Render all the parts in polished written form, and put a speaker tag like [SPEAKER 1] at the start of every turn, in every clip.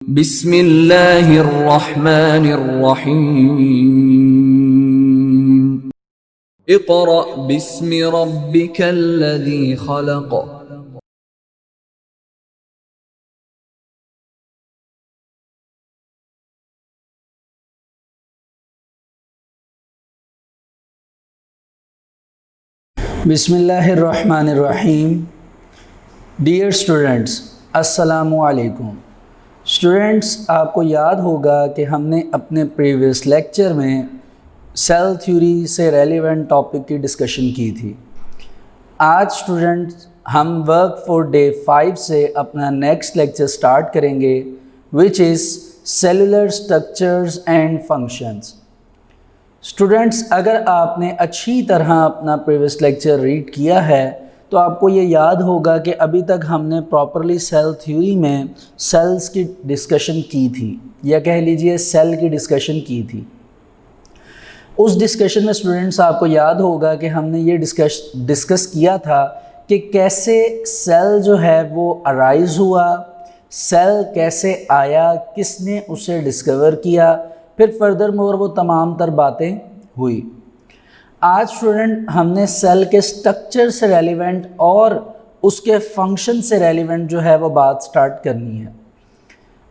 [SPEAKER 1] बिस्मिल्लाहिर्रहमानिर्रहीम। इक़रा बिस्मि रब्बिकल्लज़ी खलक़।
[SPEAKER 2] बिस्मिल्लाहिर्रहमानिर्रहीम। Dear students, अस्सलामु अलैकुम। स्टूडेंट्स, आपको याद होगा कि हमने अपने प्रीवियस लेक्चर में सेल थ्योरी से रेलिवेंट टॉपिक की डिस्कशन की थी। आज स्टूडेंट्स हम वर्क फॉर डे 5 से अपना नेक्स्ट लेक्चर स्टार्ट करेंगे, which is cellular structures and functions. Students, अगर आपने अच्छी तरह अपना प्रीवियस लेक्चर रीड किया है तो आपको ये याद होगा कि अभी तक हमने प्रॉपरली सेल थ्योरी में सेल्स की डिस्कशन की थी, या कह लीजिए सेल की डिस्कशन की थी। उस डिस्कशन में स्टूडेंट्स आपको याद होगा कि हमने ये डिस्कस किया था कि कैसे सेल जो है वो अराइज हुआ, सेल कैसे आया, किसने उसे डिस्कवर किया, फिर फर्दर मोर वो तमाम तर बातें हुई। आज स्टूडेंट हमने सेल के स्ट्रक्चर से रेलिवेंट और उसके फंक्शन से रेलिवेंट जो है वो बात स्टार्ट करनी है।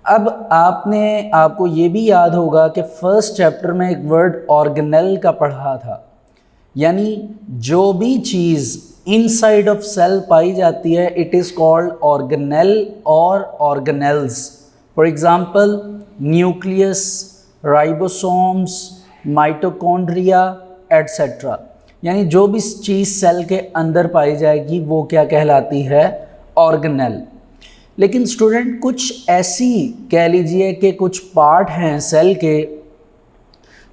[SPEAKER 2] अब आपको ये भी याद होगा कि फर्स्ट चैप्टर में एक वर्ड ऑर्गेनेल का पढ़ा था, यानी जो भी चीज़ इनसाइड ऑफ सेल पाई जाती है इट इज़ कॉल्ड ऑर्गेनेल और organelles. For example nucleus, ribosomes, mitochondria etcetera, यानी जो भी चीज़ सेल के अंदर पाई जाएगी वो क्या कहलाती है, ऑर्गेनेल। लेकिन स्टूडेंट कुछ ऐसी कह लीजिए कि कुछ पार्ट हैं सेल के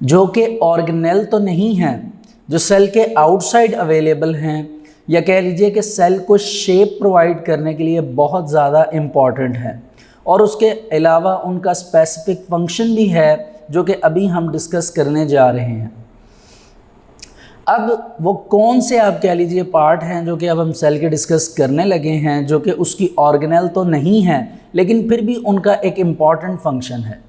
[SPEAKER 2] जो कि ऑर्गेनेल तो नहीं हैं, जो सेल के आउटसाइड अवेलेबल हैं, या कह लीजिए कि सेल को शेप प्रोवाइड करने के लिए बहुत ज़्यादा इम्पॉर्टेंट है, और उसके अलावा उनका स्पेसिफिक फंक्शन भी है जो कि अभी हम डिस्कस करने जा रहे हैं। अब वो कौन से आप कह लीजिए पार्ट हैं जो कि अब हम सेल के डिस्कस करने लगे हैं, जो कि उसकी ऑर्गेनेल तो नहीं है लेकिन फिर भी उनका एक इम्पॉर्टेंट फंक्शन है।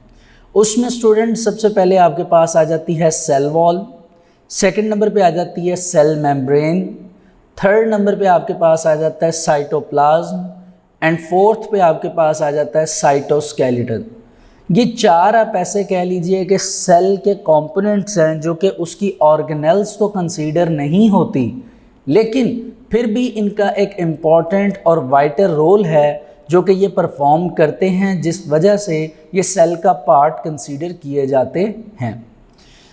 [SPEAKER 2] उसमें स्टूडेंट सबसे पहले आपके पास आ जाती है सेल वॉल, सेकंड नंबर पे आ जाती है सेल मेम्ब्रेन, थर्ड नंबर पे आपके पास आ जाता है साइटोप्लाज्म, एंड फोर्थ पे आपके पास आ जाता है साइटोस्केलेटन। ये चार आप ऐसे कह लीजिए कि सेल के कंपोनेंट्स हैं जो कि उसकी ऑर्गेनेल्स तो कंसीडर नहीं होती, लेकिन फिर भी इनका एक इम्पॉर्टेंट और वाइटल रोल है जो कि ये परफॉर्म करते हैं, जिस वजह से ये सेल का पार्ट कंसीडर किए जाते हैं।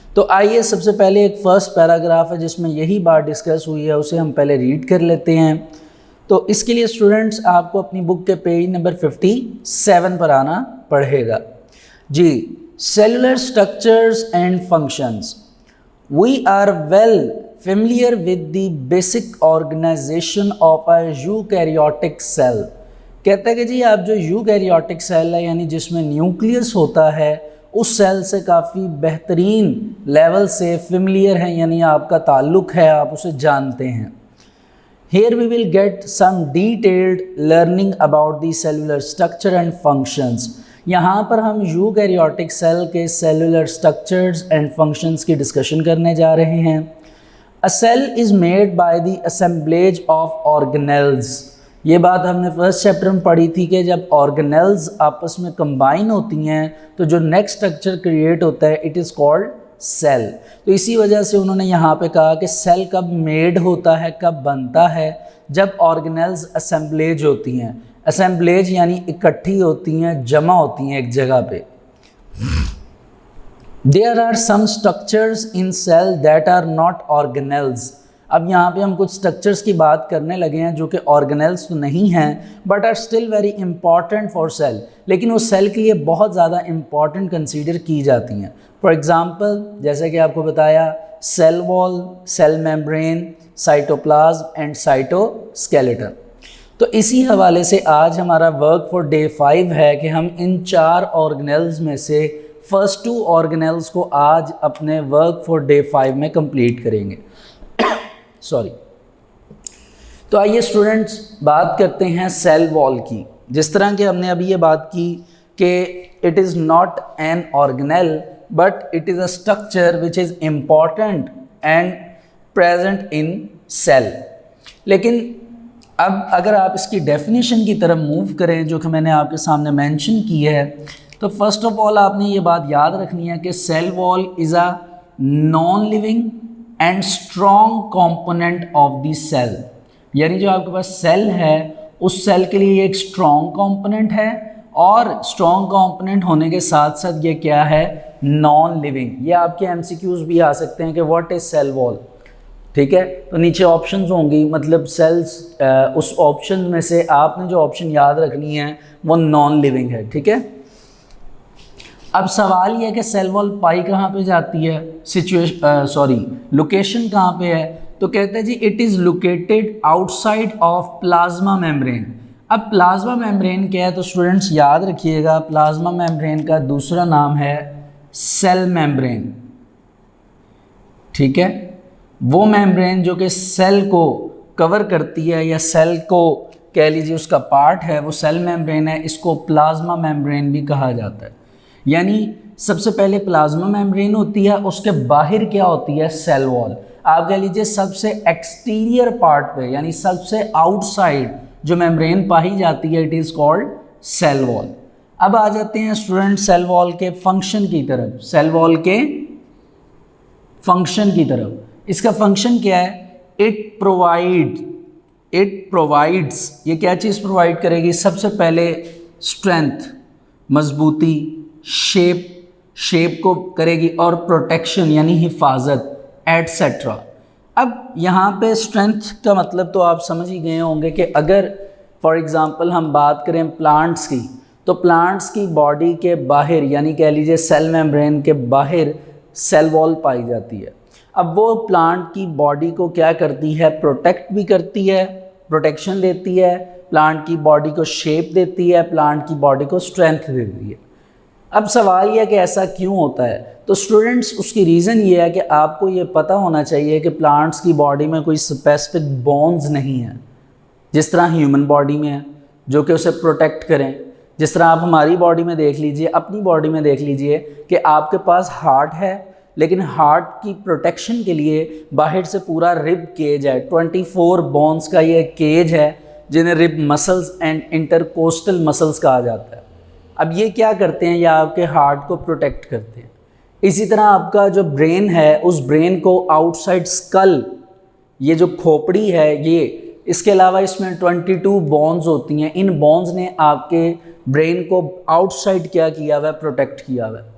[SPEAKER 2] तो आइए सबसे पहले एक फर्स्ट पैराग्राफ है जिसमें यही बात डिस्कस हुई है, उसे हम पहले रीड कर लेते हैं। तो इसके लिए स्टूडेंट्स आपको अपनी बुक के पेज नंबर 57 पर आना पड़ेगा जी। Cellular structures and functions. We are well familiar with the basic organisation of a eukaryotic cell. कहता है कि जी आप जो यूकैरियोटिक सेल है, यानी जिसमें न्यूक्लियस होता है, उस सेल से काफ़ी बेहतरीन लेवल से फेमिलियर हैं, यानी आपका ताल्लुक़ है, आप उसे जानते हैं। Here we will get some detailed learning about the cellular structure and functions. यहाँ पर हम यूकैरियोटिक सेल के सेलुलर स्ट्रक्चर्स एंड फंक्शंस की डिस्कशन करने जा रहे हैं। A cell is made by the assemblage of organelles. ये बात हमने फर्स्ट चैप्टर में पढ़ी थी कि जब ऑर्गेनेल्स आपस में कंबाइन होती हैं तो जो नेक्स्ट स्ट्रक्चर क्रिएट होता है इट इज़ कॉल्ड सेल। तो इसी वजह से उन्होंने यहाँ पे कहा कि सेल कब मेड होता है, कब बनता है, जब ऑर्गेनेल्स असेंबलेज होती हैं। असेंबलेज यानी इकट्ठी होती हैं, जमा होती हैं एक जगह पे। There are some structures in cell that are not organelles. अब यहाँ पे हम कुछ स्ट्रक्चर्स की बात करने लगे हैं जो कि ऑर्गेनेल्स तो नहीं हैं but are still very important for cell, लेकिन वो सेल के लिए बहुत ज़्यादा इंपॉर्टेंट कंसीडर की जाती हैं। फॉर एग्जांपल जैसे कि आपको बताया, cell wall, cell membrane, cytoplasm and cytoskeleton. तो इसी हवाले से आज हमारा वर्क फॉर डे 5 है कि हम इन चार ऑर्गेनेल्स में से फर्स्ट 2 ऑर्गेनेल्स को आज अपने वर्क फॉर डे 5 में कंप्लीट करेंगे। सॉरी। तो आइए स्टूडेंट्स बात करते हैं सेल वॉल की। जिस तरह कि हमने अभी ये बात की कि it is not an organelle but it is a structure which is important and present in cell. लेकिन अब अगर आप इसकी डेफिनेशन की तरफ मूव करें जो कि मैंने आपके सामने मेंशन की है, तो फर्स्ट ऑफ ऑल आपने ये बात याद रखनी है कि cell wall is a non living and strong component of the cell. यानी जो आपके पास सेल है उस सेल के लिए ये एक स्ट्रॉन्ग कंपोनेंट है, और स्ट्रॉन्ग कंपोनेंट होने के साथ साथ ये क्या है, नॉन लिविंग। ये आपके एमसीक्यूज भी आ सकते हैं कि व्हाट इज सेल वॉल, ठीक है। तो नीचे ऑप्शंस होंगी, मतलब सेल्स, उस ऑप्शन में से आपने जो ऑप्शन याद रखनी है वो नॉन लिविंग है, ठीक है। अब सवाल ये है कि सेल वॉल पाई कहाँ पे जाती है, लोकेशन कहाँ पे है, तो कहते हैं जी it is located outside of plasma membrane. अब प्लाज्मा मेम्ब्रेन क्या है, तो स्टूडेंट्स याद रखिएगा प्लाज्मा मेम्ब्रेन का दूसरा नाम है सेल मेम्ब्रेन, ठीक है। वो मेम्ब्रेन जो कि सेल को कवर करती है या सेल को कह लीजिए उसका पार्ट है, वो सेल मेम्ब्रेन है, इसको प्लाज्मा मेम्ब्रेन भी कहा जाता है। यानी सबसे पहले प्लाज्मा मेम्ब्रेन होती है, उसके बाहर क्या होती है, सेल वॉल। आप कह लीजिए सबसे एक्सटीरियर पार्ट पे यानी सबसे आउटसाइड जो मेम्ब्रेन पाई जाती है, it is called cell wall. अब आ जाते हैं स्टूडेंट सेल वॉल के फंक्शन की तरफ, सेल वॉल के फंक्शन की तरफ। इसका फंक्शन क्या है, इट प्रोवाइड्स, ये क्या चीज़ प्रोवाइड करेगी, सबसे पहले स्ट्रेंथ, मजबूती, शेप को करेगी, और प्रोटेक्शन यानी हिफाजत, एटसेट्रा। अब यहाँ पे स्ट्रेंथ का मतलब तो आप समझ ही गए होंगे कि अगर फॉर एग्ज़ाम्पल हम बात करें प्लांट्स की, तो प्लांट्स की बॉडी के बाहर यानी कह लीजिए सेल मेम्ब्रेन के बाहर सेल वॉल पाई जाती है। अब वो प्लांट की बॉडी को क्या करती है, प्रोटेक्ट भी करती है, प्रोटेक्शन देती है, प्लांट की बॉडी को शेप देती है, प्लांट की बॉडी को स्ट्रेंथ देती है। अब सवाल यह है कि ऐसा क्यों होता है, तो स्टूडेंट्स उसकी रीज़न ये है कि आपको ये पता होना चाहिए कि प्लांट्स की बॉडी में कोई स्पेसिफिक बोन्स नहीं है जिस तरह ह्यूमन बॉडी में है जो कि उसे प्रोटेक्ट करें। जिस तरह आप हमारी बॉडी में देख लीजिए, अपनी बॉडी में देख लीजिए कि आपके पास हार्ट है, लेकिन हार्ट की प्रोटेक्शन के लिए बाहर से पूरा रिब केज है, 24 बोन्स का ये केज है जिन्हें rib muscles and intercostal muscles कहा जाता है। अब ये क्या करते हैं, ये आपके हार्ट को प्रोटेक्ट करते हैं। इसी तरह आपका जो ब्रेन है, उस ब्रेन को आउटसाइड स्कल, ये जो खोपड़ी है ये, इसके अलावा इसमें 22 बोन्स होती हैं। इन बोन्स ने आपके ब्रेन को आउटसाइड क्या किया हुआ है, प्रोटेक्ट किया हुआ है।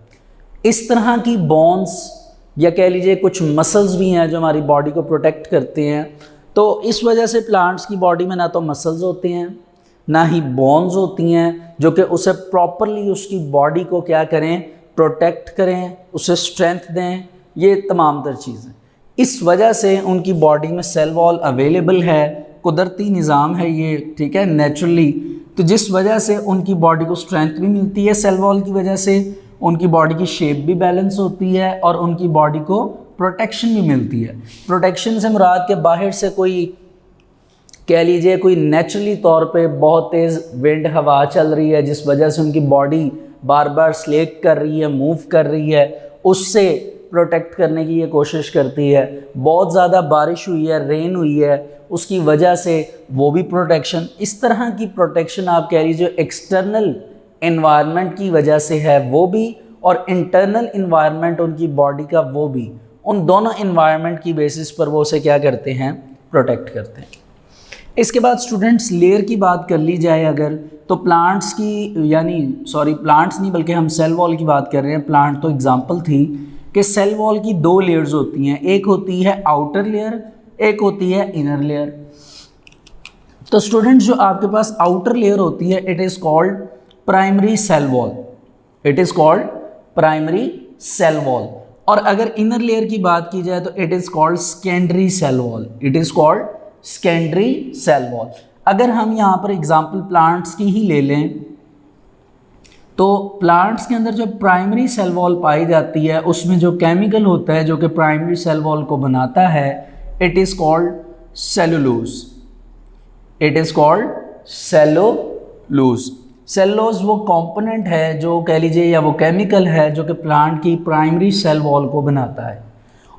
[SPEAKER 2] इस तरह की बोन्स या कह लीजिए कुछ मसल्स भी हैं जो हमारी बॉडी को प्रोटेक्ट करते हैं। तो इस वजह से प्लांट्स की बॉडी में ना तो मसल्स होते हैं ना ही बोन्स होती हैं जो कि उसे प्रॉपरली उसकी बॉडी को क्या करें, प्रोटेक्ट करें, उसे स्ट्रेंथ दें, ये तमाम तर चीज़ें। इस वजह से उनकी बॉडी में सेल वॉल अवेलेबल है, कुदरती निज़ाम है ये, ठीक है, नेचुरली। तो जिस वजह से उनकी बॉडी को स्ट्रेंथ भी मिलती है, सेल वॉल की वजह से उनकी बॉडी की शेप भी बैलेंस होती है और उनकी बॉडी को प्रोटेक्शन भी मिलती है। प्रोटेक्शन से मुराद के बाहर से कोई कह लीजिए कोई नेचुरली तौर पे बहुत तेज़ विंड हवा चल रही है जिस वजह से उनकी बॉडी बार बार स्लेक कर रही है, मूव कर रही है, उससे प्रोटेक्ट करने की ये कोशिश करती है। बहुत ज़्यादा बारिश हुई है, रेन हुई है, उसकी वजह से वो भी प्रोटेक्शन। इस तरह की प्रोटेक्शन आप कह लीजिए एक्सटर्नल एनवायरनमेंट की वजह से है वो भी, और इंटरनल एनवायरनमेंट उनकी बॉडी का वो भी। उन दोनों एनवायरनमेंट की बेसिस पर वो उसे क्या करते हैं, प्रोटेक्ट करते हैं। इसके बाद स्टूडेंट्स लेयर की बात कर ली जाए अगर, तो प्लांट्स की प्लांट्स नहीं बल्कि हम सेल वॉल की बात कर रहे हैं, प्लांट तो एग्जांपल थी कि सेल वॉल की 2 लेयर्स होती हैं, एक होती है आउटर लेयर, एक होती है इनर लेयर। तो स्टूडेंट्स जो आपके पास आउटर लेयर होती है, it is called primary cell wall, it is called primary cell wall. और अगर इनर लेयर की बात की जाए तो it is called secondary cell wall, it is called secondary cell wall. अगर हम यहाँ पर एग्जांपल प्लांट्स की ही ले लें तो प्लांट्स के अंदर जो प्राइमरी सेल वॉल पाई जाती है उसमें जो केमिकल होता है जो कि प्राइमरी सेल वॉल को बनाता है, it is called cellulose, it is called cellulose. Cellulose वो कंपोनेंट है जो कह लीजिए, या वो केमिकल है जो कि प्लांट की प्राइमरी सेल वॉल को बनाता है।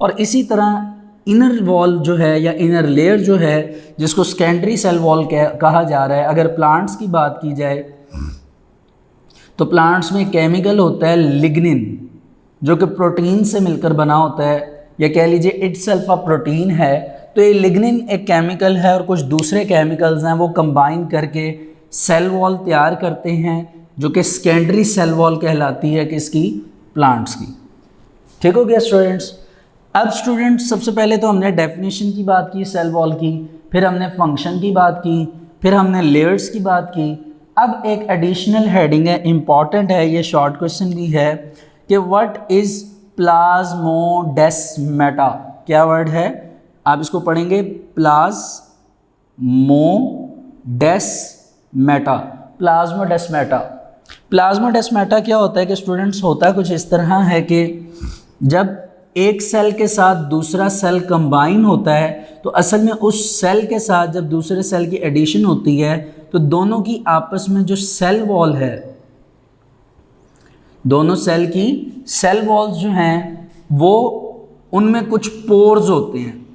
[SPEAKER 2] और इसी तरह इनर वॉल जो है या इनर लेयर जो है जिसको सेकेंडरी सेल वॉल कहा जा रहा है, अगर प्लांट्स की बात की जाए तो प्लांट्स में केमिकल होता है लिग्निन, जो कि प्रोटीन से मिलकर बना होता है, या कह लीजिए इटसेल्फ अ प्रोटीन है। तो ये लिग्निन एक केमिकल है और कुछ दूसरे केमिकल्स हैं वो कंबाइन करके सेल वॉल तैयार करते हैं, जो कि सेकेंडरी सेल वॉल कहलाती है किसकी, प्लांट्स की। ठीक हो गया स्टूडेंट्स। अब स्टूडेंट्स सबसे पहले तो हमने डेफिनेशन की बात की सेल वॉल की, फिर हमने फंक्शन की बात की, फिर हमने लेयर्स की बात की। अब एक एडिशनल हेडिंग है, इम्पॉर्टेंट है, ये शॉर्ट क्वेश्चन भी है कि व्हाट इज़ प्लाज्मोडेस्माटा। क्या वर्ड है, आप इसको पढ़ेंगे प्लाज्मोडेस्माटा। प्लाज्मोडेस्माटा, प्लाज्मोडेस्माटा क्या होता है कि स्टूडेंट्स होता कुछ इस तरह है कि जब एक सेल के साथ दूसरा सेल कंबाइन होता है तो असल में उस सेल के साथ जब दूसरे सेल की एडिशन होती है तो दोनों की आपस में जो सेल वॉल है, दोनों सेल की सेल वॉल्स जो हैं वो उनमें कुछ पोर्स होते हैं।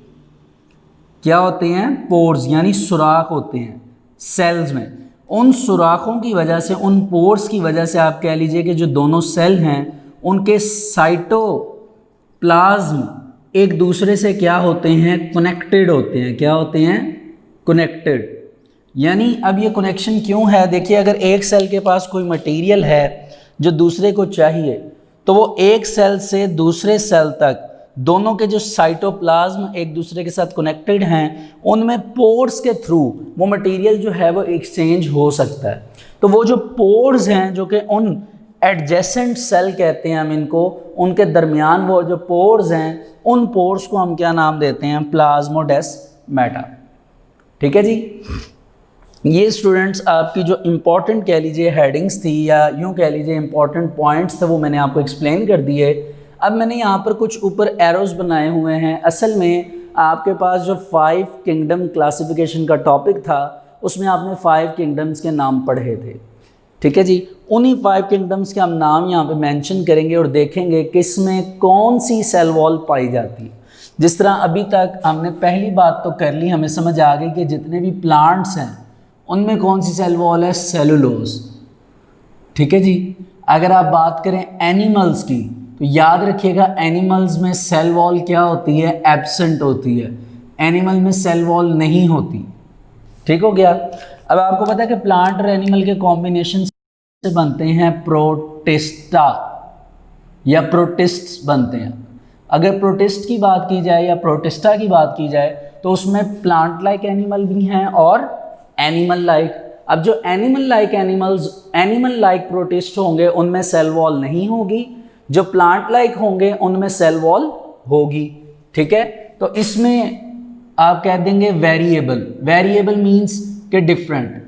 [SPEAKER 2] क्या होते हैं, पोर्स, यानी सुराख होते हैं सेल्स में। उन सुराखों की वजह से, उन पोर्स की वजह से आप कह लीजिए कि जो दोनों सेल हैं उनके साइटोप्लाज्म एक दूसरे से क्या होते हैं, कनेक्टेड होते हैं। क्या होते हैं, कनेक्टेड। यानी अब ये कनेक्शन क्यों है, देखिए अगर एक सेल के पास कोई मटेरियल है जो दूसरे को चाहिए तो वो एक सेल से दूसरे सेल तक दोनों के जो साइटोप्लाज्म एक दूसरे के साथ कनेक्टेड हैं उनमें पोर्स के थ्रू वो मटेरियल जो है वो एक्सचेंज हो सकता है। तो वो जो पोर्स हैं जो कि उन एडजेसेंट सेल कहते हैं हम इनको, उनके दरमियान वो जो पोर्स हैं उन पोर्स को हम क्या नाम देते हैं, प्लाज्मोडेस्माटा। ठीक है जी। ये स्टूडेंट्स आपकी जो इम्पोर्टेंट कह लीजिए हेडिंग्स थी या यूँ कह लीजिए इम्पोर्टेंट पॉइंट्स थे वो मैंने आपको एक्सप्लेन कर दिए। अब मैंने यहाँ पर कुछ ऊपर एरोज़ बनाए हुए हैं। असल में आपके पास जो 5 किंगडम क्लासिफिकेशन का टॉपिक था उसमें आपने 5 किंगडम्स के नाम पढ़े थे। ठीक है जी। उन्हीं 5 किंगडम्स के हम नाम यहाँ पे मेंशन करेंगे और देखेंगे किस में कौन सी सेल वॉल पाई जाती है। जिस तरह अभी तक हमने पहली बात तो कर ली, हमें समझ आ गई कि जितने भी प्लांट्स हैं उनमें कौन सी सेल वॉल है, सेलुलोज। ठीक है जी। अगर आप बात करें एनिमल्स की तो याद रखिएगा एनिमल्स में सेल वॉल क्या होती है, एब्सेंट होती है। एनिमल में सेल वॉल नहीं होती। ठीक हो गया। अब आपको पता है कि प्लांट और एनिमल के कॉम्बिनेशन से बनते हैं प्रोटिस्टा या प्रोटिस्ट्स बनते हैं। अगर प्रोटिस्ट की बात की जाए या प्रोटिस्टा की बात की जाए तो उसमें प्लांट लाइक एनिमल भी हैं और एनिमल लाइक। अब जो animal like animals, animal like protist होंगे उनमें सेल वॉल नहीं होगी, जो प्लांट लाइक होंगे उनमें सेल वॉल होगी। ठीक है। तो इसमें आप कह देंगे वेरिएबल। वेरिएबल मीन्स के डिफरेंट।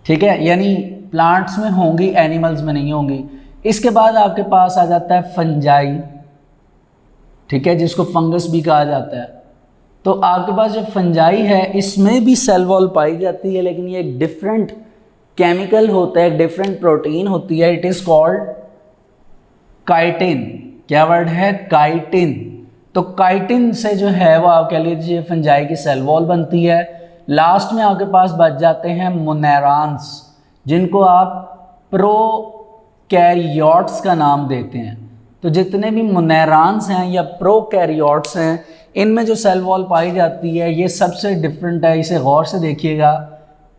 [SPEAKER 2] ठीक है। यानी प्लांट्स में होंगी, एनिमल्स में नहीं होंगी। इसके बाद आपके पास आ जाता है फंजाई। ठीक है, जिसको फंगस भी कहा जाता है। तो आपके पास जो फंजाई है इसमें भी सेल वॉल पाई जाती है, लेकिन ये एक डिफरेंट केमिकल होता है, एक डिफरेंट प्रोटीन होती है। It is called chitin. क्या वर्ड है, काइटिन। तो काइटिन से जो है वो आप कह लीजिए फंजाई की सेल वॉल बनती है। लास्ट में आपके पास बच जाते हैं मोनेरान्स, जिनको आप प्रोकैरियोट्स का नाम देते हैं। तो जितने भी मोनेरान्स हैं या प्रोकैरियोट्स हैं इनमें जो सेल वॉल पाई जाती है ये सबसे डिफरेंट है। इसे गौर से देखिएगा।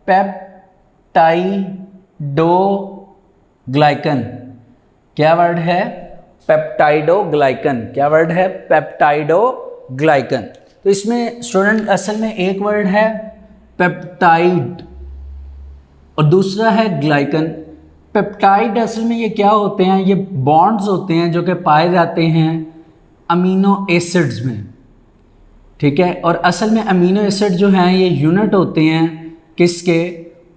[SPEAKER 2] पेप्टाइडोग्लाइकन। क्या वर्ड है, पेप्टाइडोग्लाइकन। क्या वर्ड है, पेप्टाइडोग्लाइकन। तो इसमें स्टूडेंट असल में एक वर्ड है पेप्टाइड और दूसरा है ग्लाइकन। पेप्टाइड असल में ये क्या होते हैं, ये बॉन्ड्स होते हैं जो कि पाए जाते हैं अमीनो एसिड्स में। ठीक है। और असल में अमीनो एसिड जो हैं ये यूनिट होते हैं किसके,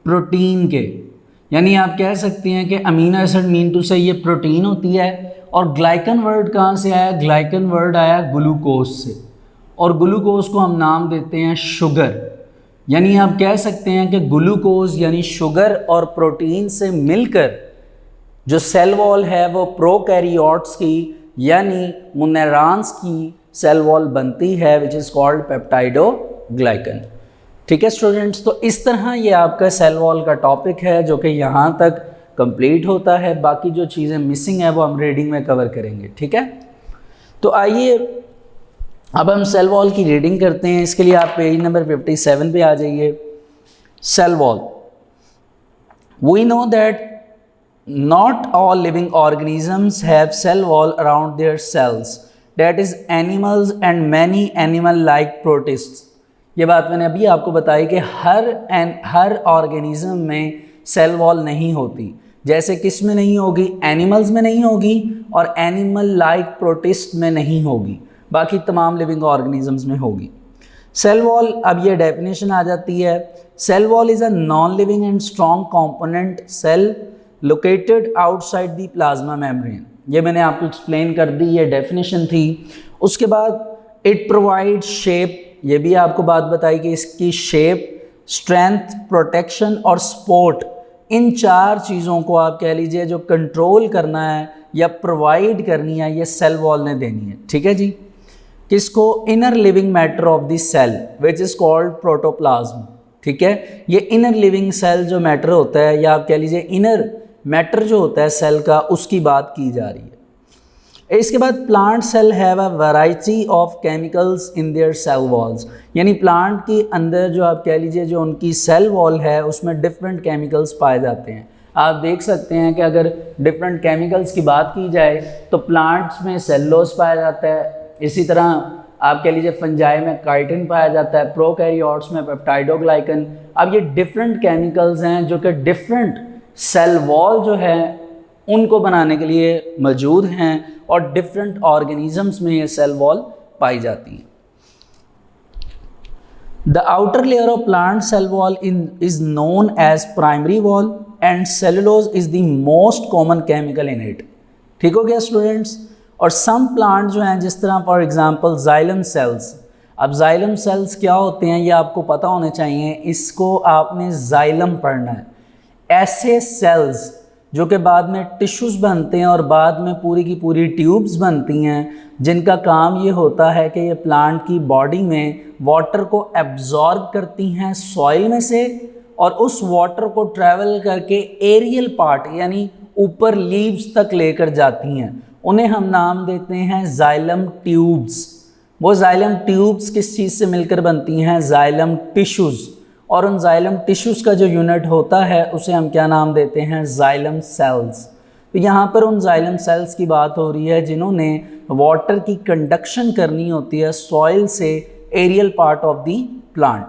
[SPEAKER 2] प्रोटीन के। यानी आप कह सकते हैं कि अमीनो एसिड मीन टू से ये प्रोटीन होती है। और ग्लाइकन वर्ड कहाँ से आया, ग्लाइकन वर्ड आया ग्लूकोज से, और ग्लूकोज को हम नाम देते हैं शुगर। यानी आप कह सकते हैं कि ग्लूकोज यानी शुगर और प्रोटीन से मिलकर जो सेल वॉल है वो प्रोकैरियोट्स की यानी मुन्नेरांस की सेल वॉल बनती है, विच इज़ कॉल्ड पेप्टाइडोग्लाइकन। ठीक है स्टूडेंट्स, तो इस तरह ये आपका सेल वॉल का टॉपिक है जो कि यहाँ तक कंप्लीट होता है। बाकी जो चीज़ें मिसिंग है वो हम रीडिंग में कवर करेंगे। ठीक है, तो आइए अब हम सेल वॉल की रीडिंग करते हैं। इसके लिए आप पेज नंबर 57 पे आ जाइए। Cell wall, we know that not all living organisms have cell wall around their cells, that is animals and many animal like protists। ये बात मैंने अभी आपको बताई कि हर ऑर्गेनिज्म में सेल वॉल नहीं होती। जैसे किस में नहीं होगी, एनिमल्स में नहीं होगी और एनिमल लाइक प्रोटिस्ट में नहीं होगी, बाकी तमाम लिविंग ऑर्गेनिजम्स में होगी। सेल वॉल, अब ये डेफिनेशन आ जाती है। Cell wall is a non living and strong component cell located outside the plasma membrane. ये मैंने आपको एक्सप्लेन कर दी, ये डेफिनेशन थी। उसके बाद इट प्रोवाइड शेप, ये भी आपको बात बताई कि इसकी शेप, स्ट्रेंथ, प्रोटेक्शन और सपोर्ट, इन चार चीज़ों को आप कह लीजिए जो कंट्रोल करना है या प्रोवाइड करनी है ये सेल वॉल ने देनी है। ठीक है जी, किसको? Inner living matter of the cell which is called protoplasm. ठीक है, ये इनर लिविंग सेल जो मैटर होता है या आप कह लीजिए इनर मैटर जो होता है सेल का, उसकी बात की जा रही है। इसके बाद plant cell have a variety of chemicals in their cell walls, यानी प्लांट के अंदर जो आप कह लीजिए जो उनकी सेल वॉल है उसमें डिफरेंट केमिकल्स पाए जाते हैं। आप देख सकते हैं कि अगर डिफरेंट केमिकल्स की बात की जाए तो प्लांट्स में सेलुलोज पाया जाता है, इसी तरह आप कह लीजिए फंजाई में काइटिन पाया जाता है, प्रोकैरियोट्स में पेप्टाइडोग्लाइकन। अब ये डिफरेंट केमिकल्स हैं जो कि डिफरेंट सेल वॉल जो है उनको बनाने के लिए मौजूद हैं और डिफरेंट ऑर्गेनिजम्स में ये सेल वॉल पाई जाती है। The outer layer of plant cell wall is known as primary wall and cellulose is the most common chemical in it. ठीक हो गया स्टूडेंट्स। और सम प्लांट जो हैं जिस तरह फॉर एग्जांपल जाइलम सेल्स, अब जाइलम सेल्स क्या होते हैं ये आपको पता होने चाहिए, इसको आपने जाइलम पढ़ना है। ऐसे सेल्स जो कि बाद में टिश्यूज़ बनते हैं और बाद में पूरी की पूरी ट्यूब्स बनती हैं, जिनका काम ये होता है कि ये प्लांट की बॉडी में वाटर को एब्जॉर्ब करती हैं सॉइल में से और उस वाटर को ट्रैवल करके एरियल पार्ट यानी ऊपर लीव्स तक लेकर जाती हैं। उन्हें हम नाम देते हैं जाइलम ट्यूब्स। वो जाइलम ट्यूब्स किस चीज़ से मिलकर बनती हैं? Xylem tissues. और उन जाइलम टिश्यूज़ का जो यूनिट होता है उसे हम क्या नाम देते हैं? Xylem cells. तो यहाँ पर उन जाइलम सेल्स की बात हो रही है जिन्होंने वाटर की कंडक्शन करनी होती है सॉइल से aerial part of the plant.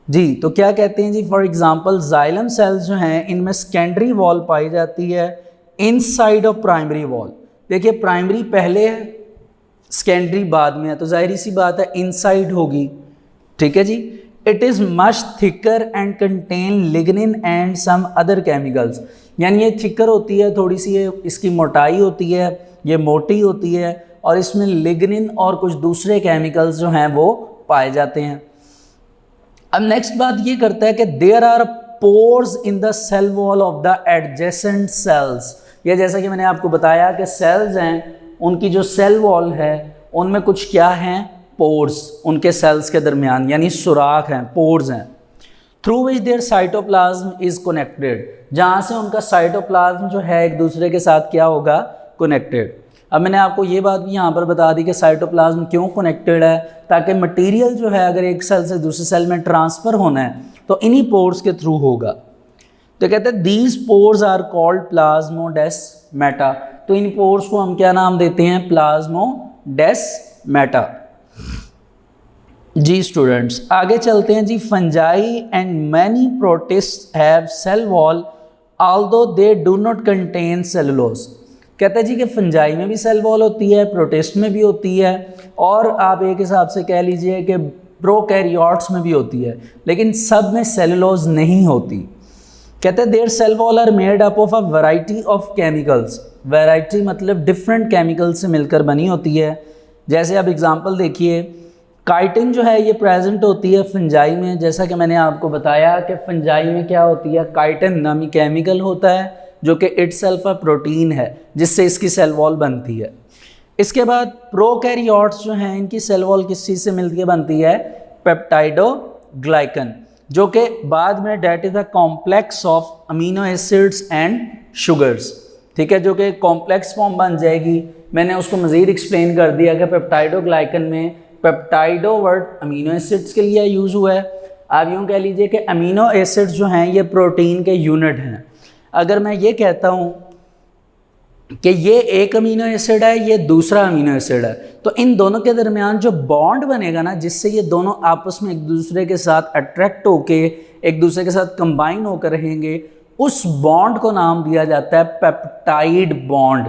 [SPEAKER 2] जी, तो क्या कहते हैं जी, फॉर एग्जांपल जाइलम सेल्स जो हैं इनमें सेकेंडरी वॉल पाई जाती है इनसाइड ऑफ प्राइमरी वॉल। देखिए प्राइमरी पहले है, सेकेंडरी बाद में है, तो जाहिर सी बात है इनसाइड होगी। ठीक है जी। It is much thicker and contain lignin and some other chemicals, यानी ये थिकर होती है, थोड़ी सी ये इसकी मोटाई होती है, ये मोटी होती है और इसमें लिग्निन और कुछ दूसरे केमिकल्स जो हैं वो पाए जाते हैं। अब नेक्स्ट बात ये करता है कि there are pores in the cell wall of the adjacent cells. ये जैसा कि मैंने आपको बताया कि सेल्स हैं, उनकी जो सेल वॉल है उनमें कुछ क्या हैं? पोर्स, उनके सेल्स के दरमियान, यानी सुराख हैं, पोर्स हैं। Through which their cytoplasm is connected, जहाँ से उनका साइटोप्लाज्म जो है एक दूसरे के साथ क्या होगा? कनेक्टेड। अब मैंने आपको ये बात भी यहाँ पर बता दी कि साइटोप्लाज्म क्यों कनेक्टेड है, ताकि मटेरियल जो है अगर एक सेल से दूसरे सेल में ट्रांसफ़र होना है तो इन्हीं पोर्स के थ्रू होगा। तो कहते हैं these pores are called plasmodesmata. तो इन पोर्स को हम क्या नाम देते हैं? प्लाज्मोडेस्माटा। जी स्टूडेंट्स, आगे चलते हैं जी। Fungi and many protist have cell wall although they do not contain cellulose. कहते हैं जी कि फंजाई में भी सेल वॉल होती है, प्रोटिस्ट में भी होती है और आप एक हिसाब से कह लीजिए कि प्रोकैरियोट्स में भी होती है, लेकिन सब में सेलुलोज नहीं होती। कहते हैं their cell wall are made up of a variety of chemicals. Variety मतलब डिफरेंट केमिकल्स से मिलकर बनी होती है। जैसे अब एग्जांपल देखिए, काइटिन जो है ये प्रेजेंट होती है फंजाई में, जैसा कि मैंने आपको बताया कि फंजाई में क्या होती है, काइटिन नामी केमिकल होता है जो कि इटसेल्फ प्रोटीन है जिससे इसकी सेल वॉल बनती है। इसके बाद प्रोकैरियोट्स जो हैं इनकी सेल वॉल किस चीज़ से मिलती है, बनती है पेप्टाइडोग्लाइकन, जो कि बाद में that is the complex of amino acids and sugars, ठीक है, जो कि कॉम्प्लेक्स फॉर्म बन जाएगी। मैंने उसको मज़ीद एक्सप्लेन कर दिया कि पेप्टाइडोग्लाइकन में पेप्टाइडो वर्ड अमीनो एसिड्स के लिए यूज़ हुआ है। आप यूँ कह लीजिए कि अमीनो एसिड्स जो हैं ये प्रोटीन के यूनिट हैं। अगर मैं ये कहता हूँ कि ये एक अमीनो एसिड है, ये दूसरा अमीनो एसिड है, तो इन दोनों के दरमियान जो बॉन्ड बनेगा ना, जिससे ये दोनों आपस में एक दूसरे के साथ अट्रैक्ट होके एक दूसरे के साथ कंबाइन होकर रहेंगे, उस बॉन्ड को नाम दिया जाता है पेप्टाइड बॉन्ड।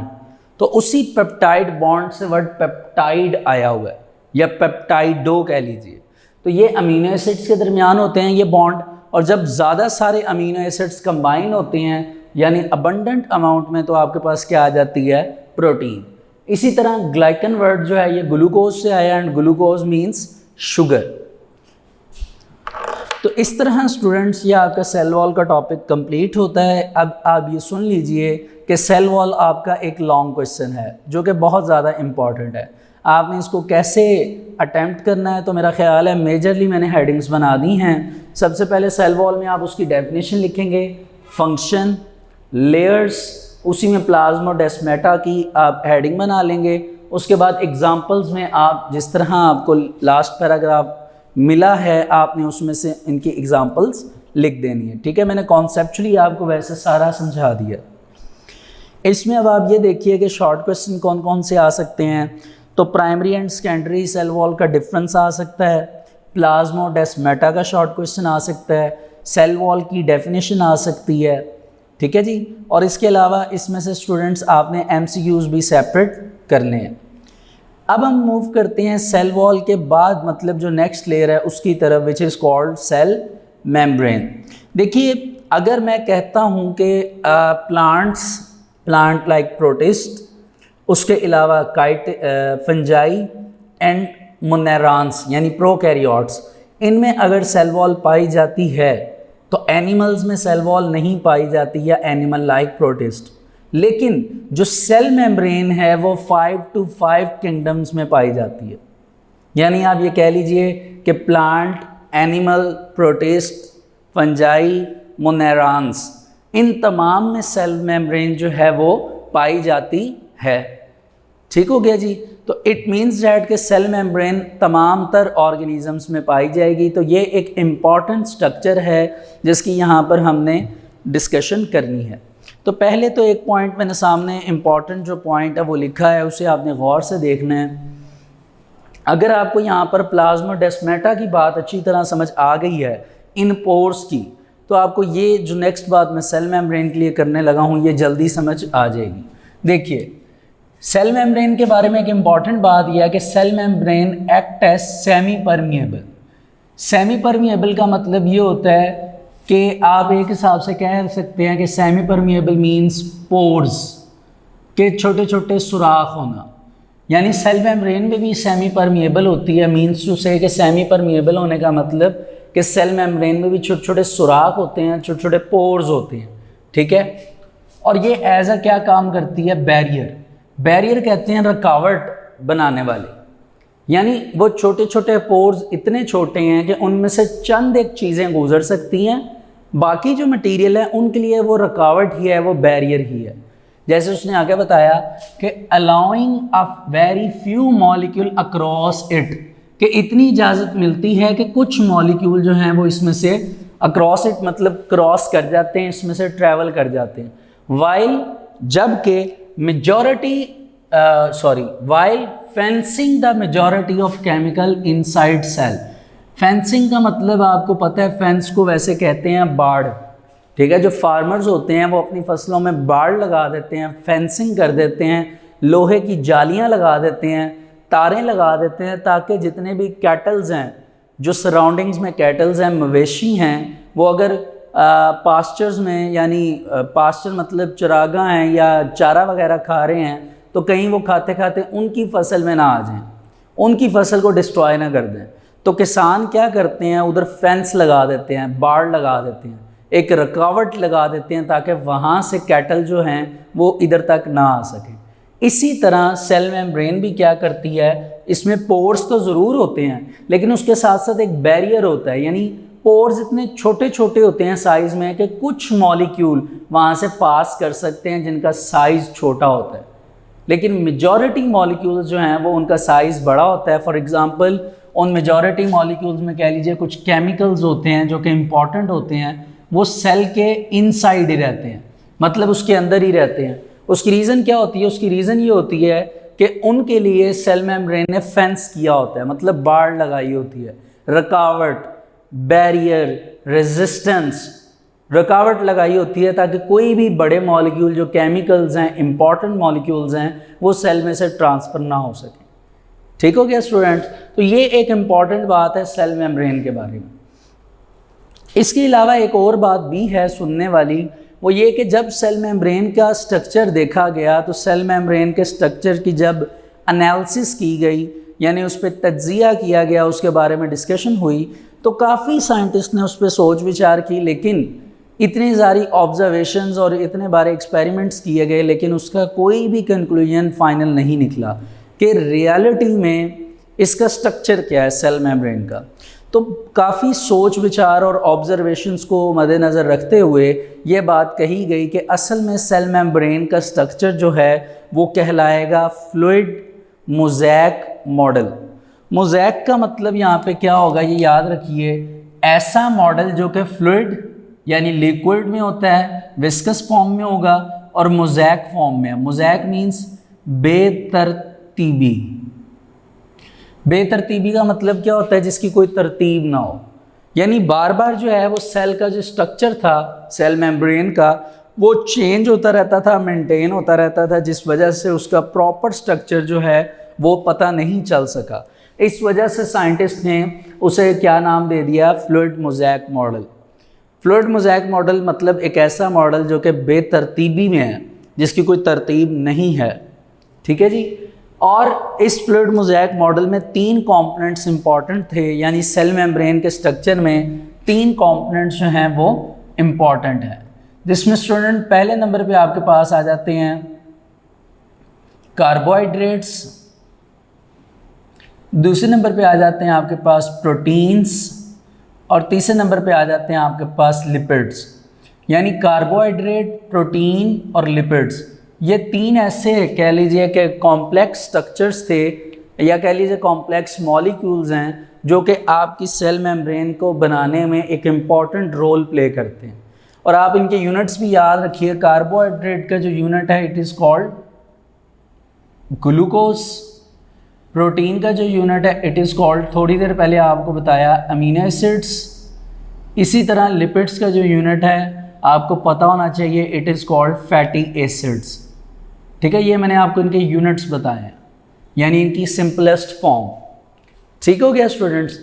[SPEAKER 2] तो उसी पेप्टाइड बॉन्ड से वर्ड पेप्टाइड आया हुआ है, या पेप्टाइडो कह लीजिए। तो ये अमीनो एसिड्स के दरमियान होते हैं ये बॉन्ड, और जब ज़्यादा सारे अमीनो एसिड्स कंबाइन होते हैं यानी अबंडेंट अमाउंट में, तो आपके पास क्या आ जाती है, प्रोटीन। इसी तरह ग्लाइकन वर्ड जो है ये ग्लूकोज से आया, एंड ग्लूकोज मीन्स शुगर। तो इस तरह स्टूडेंट्स ये आपका सेल वॉल का टॉपिक कंप्लीट होता है। अब आप ये सुन लीजिए कि सेल वॉल आपका एक लॉन्ग क्वेश्चन है जो कि बहुत ज़्यादा इम्पॉर्टेंट है। आपने इसको कैसे अटैम्प्ट करना है, तो मेरा ख्याल है मेजरली मैंने हेडिंग्स बना दी हैं। सबसे पहले सेल वॉल में आप उसकी डेफिनेशन लिखेंगे, फंक्शन, लेयर्स, उसी में प्लाज्मोडेस्माटा की आप हेडिंग बना लेंगे। उसके बाद एग्जांपल्स में आप जिस तरह आपको लास्ट पैराग्राफ मिला है आपने उसमें से इनकी एग्जांपल्स लिख देनी है, ठीक है। मैंने कॉन्सेप्चुअली आपको वैसे सारा समझा दिया। इसमें अब आप ये देखिए कि शॉर्ट क्वेश्चन कौन कौन से आ सकते हैं। तो primary and secondary cell wall का डिफरेंस आ सकता है, प्लाज्मोडेस्माटा का शॉर्ट क्वेश्चन आ सकता है, सेल वॉल की डेफिनेशन आ सकती है, ठीक है जी। और इसके अलावा इसमें से स्टूडेंट्स आपने MCQs भी सेपरेट करने हैं। अब हम मूव करते हैं सेल वॉल के बाद, मतलब जो नेक्स्ट लेयर है उसकी तरफ, which is called cell membrane. देखिए, अगर मैं कहता हूँ कि प्लांट लाइक प्रोटिस्ट, उसके अलावा फंजाई एंड मोनेरान्स यानी प्रोकैरियोट्स, इनमें अगर सेल वॉल पाई जाती है तो एनिमल्स में सेल वॉल नहीं पाई जाती या एनिमल लाइक प्रोटिस्ट। लेकिन जो सेल मेम्ब्रेन है वो 5 to 5 किंगडम्स में पाई जाती है। यानी आप ये कह लीजिए कि प्लांट, एनिमल, प्रोटिस्ट, फंजाई, मोनेरान्स, इन तमाम में सेल मेम्ब्रेन जो है वो पाई जाती है। ठीक हो गया जी। तो इट मीन्स डैट कि सेल मेम्ब्रेन तमाम तर ऑर्गेनिजम्स में पाई जाएगी। तो ये एक इम्पॉर्टेंट स्ट्रक्चर है जिसकी यहाँ पर हमने डिस्कशन करनी है। तो पहले तो एक पॉइंट मैंने सामने इम्पॉर्टेंट जो पॉइंट है वो लिखा है, उसे आपने गौर से देखना है। अगर आपको यहाँ पर प्लाज्मोडेस्माटा की बात अच्छी तरह समझ आ गई है इन पोर्स की, तो आपको ये जो नेक्स्ट बात मैं सेल मेम्ब्रेन के लिए करने लगा हूँ ये जल्दी समझ आ जाएगी। देखिए, सेल मेम्ब्रेन के बारे में एक इम्पॉर्टेंट बात यह है कि cell membrane act as semi permeable. Semi permeable का मतलब ये होता है कि आप एक हिसाब से कह सकते हैं कि सेमी परमिएबल मीन्स पोर्स के छोटे छोटे सुराख होना। यानी सेल मेम्ब्रेन में भी सेमी परमिएबल होती है। मीन्स टू से कि सेमी परमिएबल होने का मतलब कि सेल मेम्ब्रेन में भी छोटे छोटे सुराख होते हैं, छोटे छोटे पोर्स होते हैं, ठीक है। और ये एज अ क्या काम करती है, बैरियर। बैरियर कहते हैं रुकावट बनाने वाले। यानी वो छोटे छोटे पोर्स इतने छोटे हैं कि उनमें से चंद एक चीज़ें गुजर सकती हैं, बाकी जो मटेरियल है उनके लिए वो रुकावट ही है, वो बैरियर ही है। जैसे उसने आगे बताया कि allowing a very few molecule across it, कि इतनी इजाज़त मिलती है कि कुछ मॉलिक्यूल जो हैं वो इसमें से अक्रॉस इट मतलब क्रॉस कर जाते हैं, इसमें से ट्रैवल कर जाते हैं। वाइल जबकि while fencing the majority of chemical inside cell. Fencing का मतलब आपको पता है, फेंस को वैसे कहते हैं बाड़, ठीक है। जो फार्मर्स होते हैं वो अपनी फसलों में बाड़ लगा देते हैं, फेंसिंग कर देते हैं, लोहे की जालियां लगा देते हैं, तारें लगा देते हैं, ताकि जितने भी कैटल्स हैं, जो सराउंडिंग्स में कैटल्स हैं, मवेशी हैं, वो अगर पास्चर्स में, यानी पास्चर मतलब चरागाह हैं या चारा वगैरह खा रहे हैं, तो कहीं वो खाते खाते उनकी फसल में ना आ जाएं, उनकी फसल को डिस्ट्रॉय ना कर दें। तो किसान क्या करते हैं, उधर फेंस लगा देते हैं, बाड़ लगा देते हैं, एक रुकावट लगा देते हैं ताकि वहाँ से कैटल जो हैं वो इधर तक ना आ सकें। इसी तरह सेल मेम्ब्रेन भी क्या करती है, इसमें पोर्स तो ज़रूर होते हैं लेकिन उसके साथ साथ एक बैरियर होता है, यानी पोर्स इतने छोटे छोटे होते हैं साइज़ में कि कुछ मॉलिक्यूल वहाँ से पास कर सकते हैं जिनका साइज़ छोटा होता है, लेकिन मेजॉरिटी मॉलिक्यूल्स जो हैं वो उनका साइज़ बड़ा होता है। फॉर एग्ज़ाम्पल उन मेजॉरिटी मॉलिक्यूल्स में कह लीजिए कुछ केमिकल्स होते हैं जो कि इम्पॉर्टेंट होते हैं, वो सेल के इनसाइड ही रहते हैं, मतलब उसके अंदर ही रहते हैं। उसकी रीज़न क्या होती है, उसकी रीज़न ये होती है कि उनके लिए सेल मेम्ब्रेन ने फेंस किया होता है, मतलब बाड़ लगाई होती है, रुकावट, बैरियर, रेजिस्टेंस, रुकावट लगाई होती है ताकि कोई भी बड़े मॉलिक्यूल जो केमिकल्स हैं, इंपॉर्टेंट मॉलिक्यूल्स हैं, वो सेल में से ट्रांसफ़र ना हो सके। ठीक हो गया स्टूडेंट्स? तो ये एक इम्पॉर्टेंट बात है सेल मेम्ब्रेन के बारे में। इसके अलावा एक और बात भी है सुनने वाली, वो ये कि जब सेल मेम्ब्रेन का स्ट्रक्चर देखा गया तो सेल मेम्ब्रेन के स्ट्रक्चर की जब एनालिसिस की गई, यानी उस पर तज्ज़िया किया गया, उसके बारे में डिस्कशन हुई, तो काफ़ी साइंटिस्ट ने उस पर सोच विचार की, लेकिन इतनी सारी ऑब्जर्वेशंस और इतने बारे एक्सपेरिमेंट्स किए गए, लेकिन उसका कोई भी कंक्लूजन फाइनल नहीं निकला कि रियलिटी में इसका स्ट्रक्चर क्या है सेल मेम्ब्रेन का। तो काफ़ी सोच विचार और ऑब्जर्वेशंस को मद्देनज़र रखते हुए ये बात कही गई कि असल में सेल मेम्ब्रेन का स्ट्रक्चर जो है वो कहलाएगा फ्लूइड मोज़ेक मॉडल। मोज़ेक का मतलब यहाँ पे क्या होगा, ये याद रखिए, ऐसा मॉडल जो कि फ्लूइड यानी लिक्विड में होता है, विस्कस फॉर्म में होगा और मोज़ेक फॉर्म में है। Mosaic means बेतरतीबी। बेतरतीबी का मतलब क्या होता है, जिसकी कोई तरतीब ना हो, यानी बार बार जो है वो सेल का जो स्ट्रक्चर था सेल मेम्ब्रेन का वो चेंज होता रहता था, मेंटेन होता रहता था, जिस वजह से उसका प्रॉपर स्ट्रक्चर जो है वो पता नहीं चल सका। इस वजह से साइंटिस्ट ने उसे क्या नाम दे दिया, fluid mosaic model. Fluid mosaic model मतलब एक ऐसा मॉडल जो कि बेतरतीबी में है, जिसकी कोई तरतीब नहीं है। ठीक है जी। और इस फ्लूइड मोज़ेक मॉडल में 3 कंपोनेंट्स इंपॉर्टेंट थे, यानी सेल मेम्ब्रेन के स्ट्रक्चर में 3 कंपोनेंट्स जो हैं वो इम्पॉर्टेंट हैं, जिसमें स्टूडेंट पहले नंबर पे आपके पास आ जाते हैं कार्बोहाइड्रेट्स, दूसरे नंबर पे आ जाते हैं आपके पास प्रोटीन्स और तीसरे नंबर पे आ जाते हैं आपके पास लिपिड्स। यानी कार्बोहाइड्रेट, प्रोटीन और लिपिड्स, ये 3 ऐसे कह लीजिए कि कॉम्प्लेक्स स्ट्रक्चर्स थे या कह लीजिए कॉम्प्लेक्स मॉलिक्यूल्स हैं जो कि आपकी सेल मेम्ब्रेन को बनाने में एक इम्पॉर्टेंट रोल प्ले करते हैं। और आप इनके यूनिट्स भी याद रखिए। कार्बोहाइड्रेट का जो यूनिट है it is called glucose, protein का जो यूनिट है इट इज़ कॉल्ड, थोड़ी देर पहले आपको बताया, अमीनो एसिड्स। इसी तरह लिपिड्स का जो यूनिट है आपको पता होना चाहिए, it is called fatty acids. ठीक है, ये मैंने आपको इनके यूनिट्स बताए हैं, यानी इनकी सिंपलेस्ट फॉर्म। ठीक हो गया स्टूडेंट्स?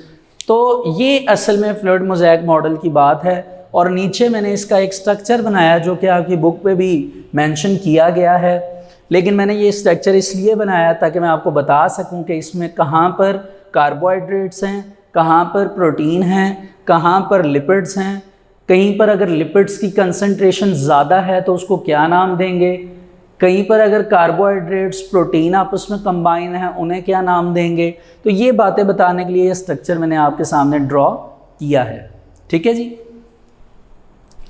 [SPEAKER 2] तो ये असल में फ्लूइड मोज़ेक मॉडल की बात है। और नीचे मैंने इसका एक स्ट्रक्चर बनाया जो कि आपकी बुक पे भी मेंशन किया गया है, लेकिन मैंने ये स्ट्रक्चर इसलिए बनाया ताकि मैं आपको बता सकूं कि इसमें कहाँ पर कार्बोहाइड्रेट्स हैं, कहाँ पर प्रोटीन हैं, कहाँ पर लिपिड्स हैं। कहीं पर अगर लिपिड्स की कंसंट्रेशन ज़्यादा है तो उसको क्या नाम देंगे, कहीं पर अगर कार्बोहाइड्रेट्स प्रोटीन आपस में कंबाइन है उन्हें क्या नाम देंगे। तो ये बातें बताने के लिए ये स्ट्रक्चर मैंने आपके सामने ड्रॉ किया है। ठीक है जी।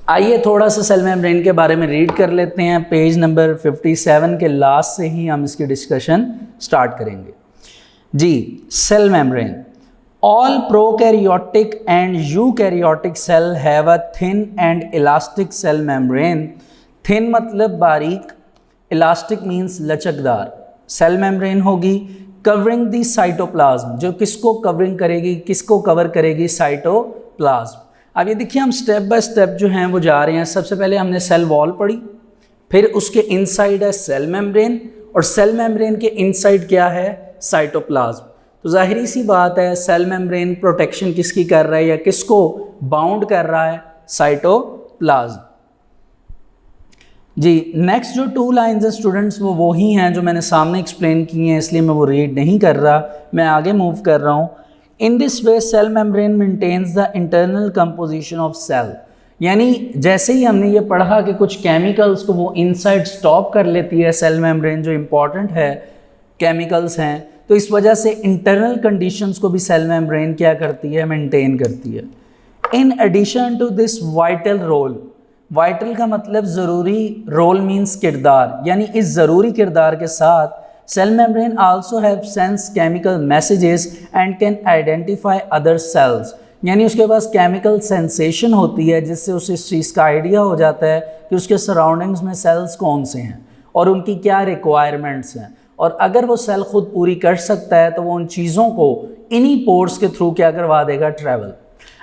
[SPEAKER 2] आइए थोड़ा सा सेल मेम्ब्रेन के बारे में रीड कर लेते हैं। पेज नंबर 57 के लास्ट से ही हम इसकी डिस्कशन स्टार्ट करेंगे जी। Cell membrane, all prokaryotic and eukaryotic cell have a thin and elastic cell membrane. Thin मतलब बारीक, इलास्टिक मीन्स लचकदार सेल मेम्ब्रेन होगी, कवरिंग द साइटोप्लाज्म, जो किसको कवरिंग करेगी, किसको कवर करेगी, साइटोप्लाज्म। अब ये देखिए हम स्टेप बाय स्टेप जो हैं वो जा रहे हैं। सबसे पहले हमने सेल वॉल पढ़ी, फिर उसके इनसाइड है सेल मेम्ब्रेन, और सेल मेम्ब्रेन के इनसाइड क्या है, साइटोप्लाज्म। तो जाहिरी सी बात है सेल मेम्ब्रेन प्रोटेक्शन किसकी कर रहा है या किसको बाउंड कर रहा है, साइटोप्लाज्म। जी, नेक्स्ट जो 2 लाइन्स है स्टूडेंट्स वो वही हैं जो मैंने सामने एक्सप्लेन की हैं, इसलिए मैं वो रीड नहीं कर रहा, मैं आगे मूव कर रहा हूँ। In this way cell membrane maintains the internal composition of cell, यानी जैसे ही हमने ये पढ़ा कि कुछ केमिकल्स को वो इनसाइड स्टॉप कर लेती है सेल मेम्ब्रेन, जो इम्पॉर्टेंट है केमिकल्स हैं, तो इस वजह से इंटरनल कंडीशंस को भी सेल मेम्ब्रेन क्या करती है, मेंटेन करती है। In addition to this vital role, vital का मतलब ज़रूरी, रोल मीन्स किरदार, यानी इस ज़रूरी किरदार के साथ cell membrane also have sense chemical messages and can identify other cells, यानी उसके पास केमिकल सेंसेशन होती है जिससे उसे इस चीज़ का आइडिया हो जाता है कि उसके सराउंडिंग्स में सेल्स कौन से हैं और उनकी क्या रिक्वायरमेंट्स हैं, और अगर वो सेल खुद पूरी कर सकता है तो वो उन चीज़ों को इन्हीं पोर्स के थ्रू क्या करवा देगा, ट्रैवल।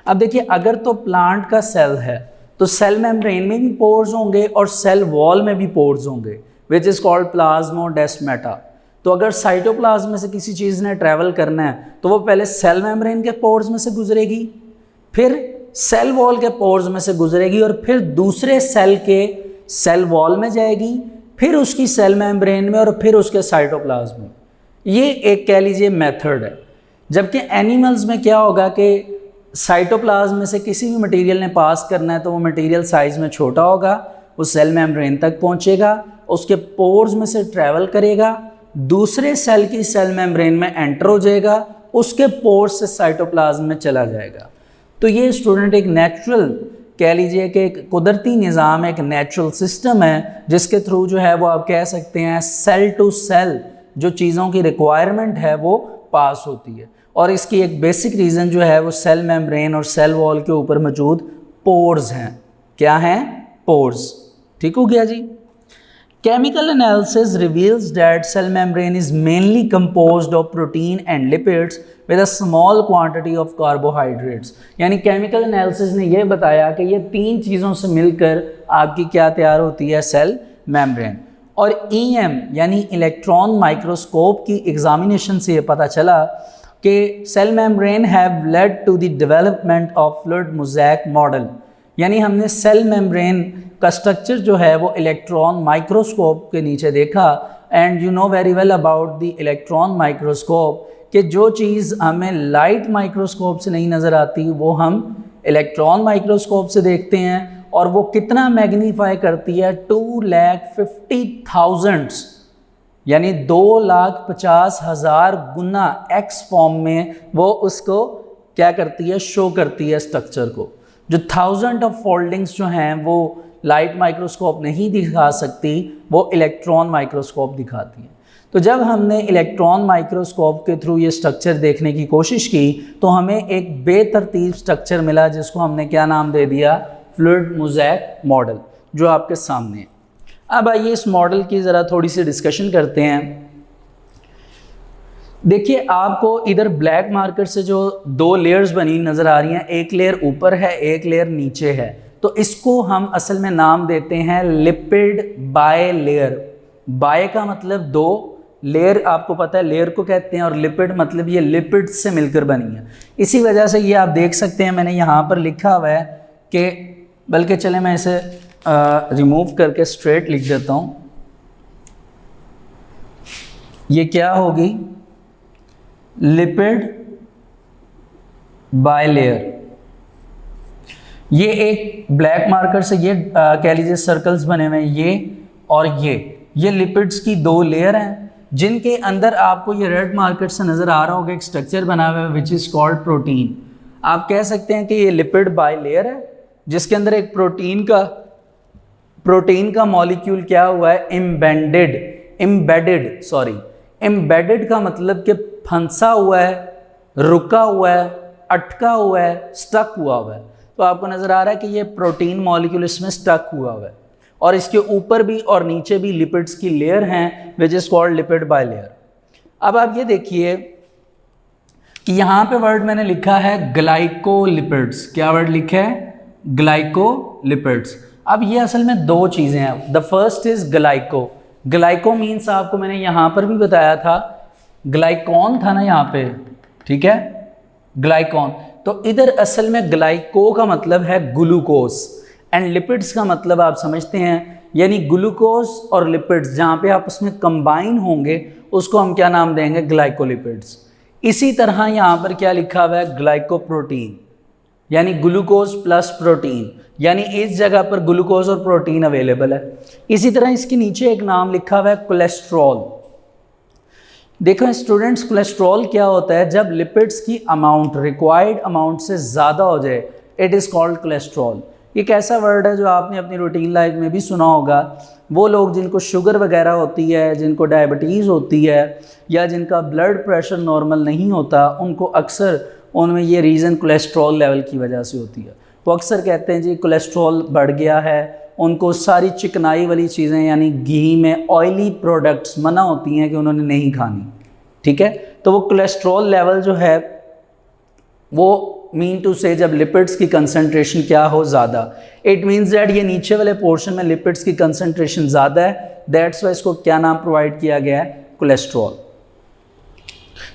[SPEAKER 2] अब देखिए, अगर तो प्लांट का सेल है तो सेल मेम्ब्रेन में भी पोर्स होंगे और सेल वॉल में भी पोर्स होंगे, विच इज़ कॉल्ड प्लाज्मोडेस्माटा। तो अगर साइटोप्लाज्म में से किसी चीज़ ने ट्रैवल करना है तो वो पहले सेल मेम्ब्रेन के पोर्स में से गुजरेगी, फिर सेल वॉल के पोर्स में से गुजरेगी, और फिर दूसरे सेल के सेल वॉल में जाएगी, फिर उसकी सेल मेम्ब्रेन में, और फिर उसके साइटोप्लाज्म में। ये एक कह लीजिए मेथड है। जबकि एनिमल्स में क्या होगा कि साइटोप्लाज्म में से किसी भी मटेरियल ने पास करना है तो वो मटेरियल साइज़ में छोटा होगा, वो सेल मेम्ब्रेन तक पहुंचेगा, उसके पोर्स में से ट्रैवल करेगा, दूसरे सेल की सेल मेम्ब्रेन में एंटर हो जाएगा, उसके पोर्स से साइटोप्लाज्म में चला जाएगा। तो ये स्टूडेंट एक नेचुरल कह लीजिए कि एक कुदरती निज़ाम, एक नेचुरल सिस्टम है जिसके थ्रू जो है वो आप कह सकते हैं सेल टू सेल जो चीज़ों की रिक्वायरमेंट है वो पास होती है। और इसकी एक बेसिक रीज़न जो है वो सेल मेम्ब्रेन और सेल वॉल के ऊपर मौजूद पोर्स हैं। क्या हैं? पोर्स। ठीक हो गया जी। Chemical analysis reveals that cell membrane is mainly composed of protein and lipids with a small quantity of carbohydrates। यानी chemical analysis ने यह बताया कि ये 3 चीज़ों से मिलकर आपकी क्या तैयार होती है, सेल मेम्ब्रेन। और EM यानी इलेक्ट्रॉन माइक्रोस्कोप की एग्जामिनेशन से ये पता चला कि cell membrane have led to the development of fluid mosaic model, यानी हमने सेल मेम्ब्रेन का स्ट्रक्चर जो है वो इलेक्ट्रॉन माइक्रोस्कोप के नीचे देखा। And you know very well about the electron microscope कि जो चीज़ हमें लाइट माइक्रोस्कोप से नहीं नज़र आती वो हम इलेक्ट्रॉन माइक्रोस्कोप से देखते हैं, और वो कितना मैग्नीफाई करती है, 2,50,000 यानी 2,50,000 गुना एक्स फॉर्म में वो उसको क्या करती है, शो करती है स्ट्रक्चर को। जो 1000 ऑफ फोल्डिंग्स जो हैं वो लाइट माइक्रोस्कोप नहीं दिखा सकती, वो इलेक्ट्रॉन माइक्रोस्कोप दिखाती है। तो जब हमने इलेक्ट्रॉन माइक्रोस्कोप के थ्रू ये स्ट्रक्चर देखने की कोशिश की तो हमें एक बेतरतीब स्ट्रक्चर मिला जिसको हमने क्या नाम दे दिया, फ्लूइड मोज़ेक मॉडल, जो आपके सामने है। अब आइए इस मॉडल की ज़रा थोड़ी सी डिस्कशन करते हैं। देखिए, आपको इधर ब्लैक मार्कर से जो 2 लेयर्स बनी नज़र आ रही हैं, एक लेयर ऊपर है, एक लेयर नीचे है, तो इसको हम असल में नाम देते हैं लिपिड बाय लेयर। बाय का मतलब 2, लेयर आपको पता है लेयर को कहते हैं, और लिपिड मतलब ये लिपिड्स से मिलकर बनी है। इसी वजह से ये आप देख सकते हैं मैंने यहाँ पर लिखा हुआ है कि, बल्कि चले मैं इसे रिमूव करके स्ट्रेट लिख देता हूँ। ये क्या होगी, लिपिड बाय लेयर। ये एक ब्लैक मार्कर से ये कह लीजिए सर्कल्स बने हुए हैं, ये और ये लिपिड्स की 2 लेयर हैं जिनके अंदर आपको ये रेड मार्कर से नज़र आ रहा होगा एक स्ट्रक्चर बना हुआ है विच इज़ कॉल्ड प्रोटीन। आप कह सकते हैं कि ये लिपिड बाय लेयर है जिसके अंदर एक प्रोटीन का मॉलिक्यूल क्या हुआ है, एम्बेडेड का मतलब कि फंसा हुआ है, रुका हुआ है, अटका हुआ है, स्टक हुआ है। तो आपको नज़र आ रहा है कि ये प्रोटीन मॉलिक्यूल इसमें स्टक हुआ है, और इसके ऊपर भी और नीचे भी लिपिड्स की लेयर हैं विच is called lipid by layer. अब आप ये देखिए कि यहाँ पे वर्ड मैंने लिखा है ग्लाइकोलिपिड्स। क्या वर्ड लिखा है? ग्लाइकोलिपिड्स। अब ये असल में 2 चीज़ें हैं। The first is glyco means आपको मैंने यहाँ पर भी बताया था, ग्लाइकॉन था ना यहाँ पे, ठीक है, ग्लाइकॉन। तो इधर असल में ग्लाइको का मतलब है ग्लूकोज, एंड लिपिड्स का मतलब आप समझते हैं यानी ग्लूकोज और लिपिड्स जहाँ पे आपस में कंबाइन होंगे उसको हम क्या नाम देंगे, ग्लाइकोलिपिड्स। इसी तरह यहाँ पर क्या लिखा हुआ है, ग्लाइकोप्रोटीन, यानी ग्लूकोज प्लस प्रोटीन, यानी इस जगह पर ग्लूकोज और प्रोटीन अवेलेबल है। इसी तरह इसके नीचे एक नाम लिखा हुआ है कोलेस्ट्रॉल। देखो स्टूडेंट्स, कोलेस्ट्रॉल क्या होता है, जब लिपिड्स की अमाउंट रिक्वायर्ड अमाउंट से ज़्यादा हो जाए, इट इज़ कॉल्ड कोलेस्ट्रॉल। ये एक ऐसा वर्ड है जो आपने अपनी रूटीन लाइफ में भी सुना होगा। वो लोग जिनको शुगर वगैरह होती है, जिनको डायबिटीज़ होती है, या जिनका ब्लड प्रेशर नॉर्मल नहीं होता, उनको अक्सर उनमें ये रीज़न कोलेस्ट्रॉल लेवल की वजह से होती है। वो अक्सर कहते हैं जी कोलेस्ट्रॉल बढ़ गया है, उनको सारी चिकनाई वाली चीज़ें यानी घी में ऑयली प्रोडक्ट्स मना होती हैं कि उन्होंने नहीं खानी, ठीक है। तो वो कोलेस्ट्रॉल लेवल जो है वो मीन टू से जब लिपिड्स की कंसंट्रेशन क्या हो, ज़्यादा, इट मीन्स दैट ये नीचे वाले पोर्शन में लिपिड्स की कंसंट्रेशन ज़्यादा है, दैट्स वाई इसको क्या नाम प्रोवाइड किया गया है, कोलेस्ट्रॉल।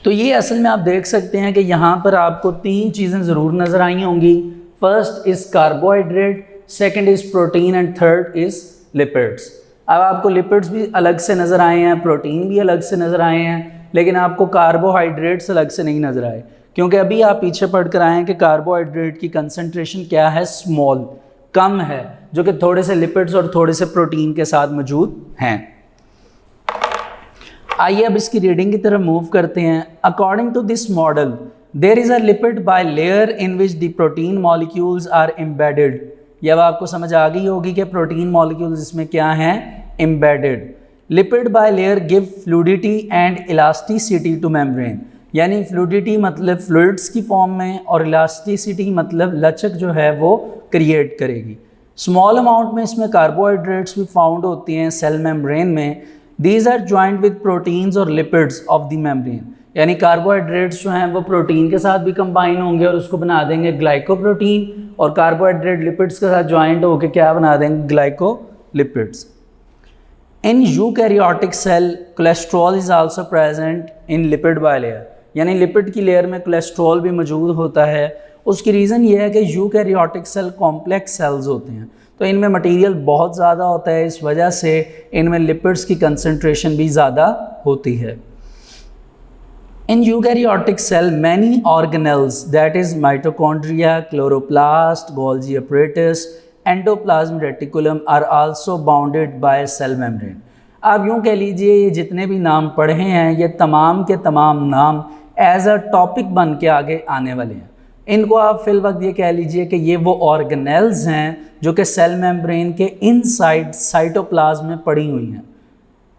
[SPEAKER 2] तो ये असल में आप देख सकते हैं कि यहाँ पर आपको 3 चीज़ें ज़रूर नज़र आई होंगी। First is carbohydrate, second is protein and third is lipids. अब आपको लिपिड्स भी अलग से नज़र आए हैं, प्रोटीन भी अलग से नज़र आए हैं, लेकिन आपको कार्बोहाइड्रेट्स अलग से नहीं नज़र आए, क्योंकि अभी आप पीछे पढ़ कर आए हैं कि कार्बोहाइड्रेट की कंसंट्रेशन क्या है, स्मॉल, कम है, जो कि थोड़े से लिपिड्स और थोड़े से प्रोटीन के साथ मौजूद हैं। आइए अब इसकी रीडिंग की तरफ मूव करते हैं। According to this model there is a lipid bilayer in which the protein molecules are embedded. ये अब आपको समझ आ गई होगी कि प्रोटीन मॉलिक्यूल्स इसमें क्या हैं, embedded. Lipid by layer give fluidity and elasticity two membrane, यानी फ्लूडिटी मतलब फ्लूइड्स की फॉर्म में, और इलास्टिसिटी मतलब लचक जो है वो क्रिएट करेगी। स्मॉल अमाउंट में इसमें कार्बोहाइड्रेट्स भी फाउंड होती हैं सेल मेम्ब्रेन में। These are joint with proteins और लिपिड्स ऑफ द मेम्ब्रेन, यानी कार्बोहाइड्रेट्स जो हैं वो प्रोटीन के साथ भी कंबाइन होंगे और उसको बना देंगे ग्लाइकोप्रोटीन, और कार्बोहाइड्रेट लिपिड्स के साथ ज्वाइंट होकर क्या बना देंगे, glycolipids. In eukaryotic cell cholesterol is also present in lipid bilayer, यानी लिपिड की लेयर में कोलेस्ट्रॉल भी मौजूद होता है। उसकी रीज़न ये है कि यूकैरियोटिक सेल कॉम्प्लेक्स सेल्स होते हैं, तो इनमें मटेरियल बहुत ज़्यादा होता है, इस वजह से इनमें लिपिड्स की कंसंट्रेशन भी ज़्यादा होती है। In eukaryotic cell many organelles that is mitochondria, chloroplast, Golgi apparatus, endoplasm reticulum are also bounded by cell membrane. आप यूँ कह लीजिए ये जितने भी नाम पढ़े हैं ये तमाम के तमाम नाम एज अ टॉपिक बन के आगे आने वाले हैं। इनको आप फिल वक्त ये कह लीजिए कि ये वो ऑर्गेनेल्स हैं जो कि सेल मेम्ब्रेन के इनसाइड साइटोप्लाज्म में पड़ी हुई हैं।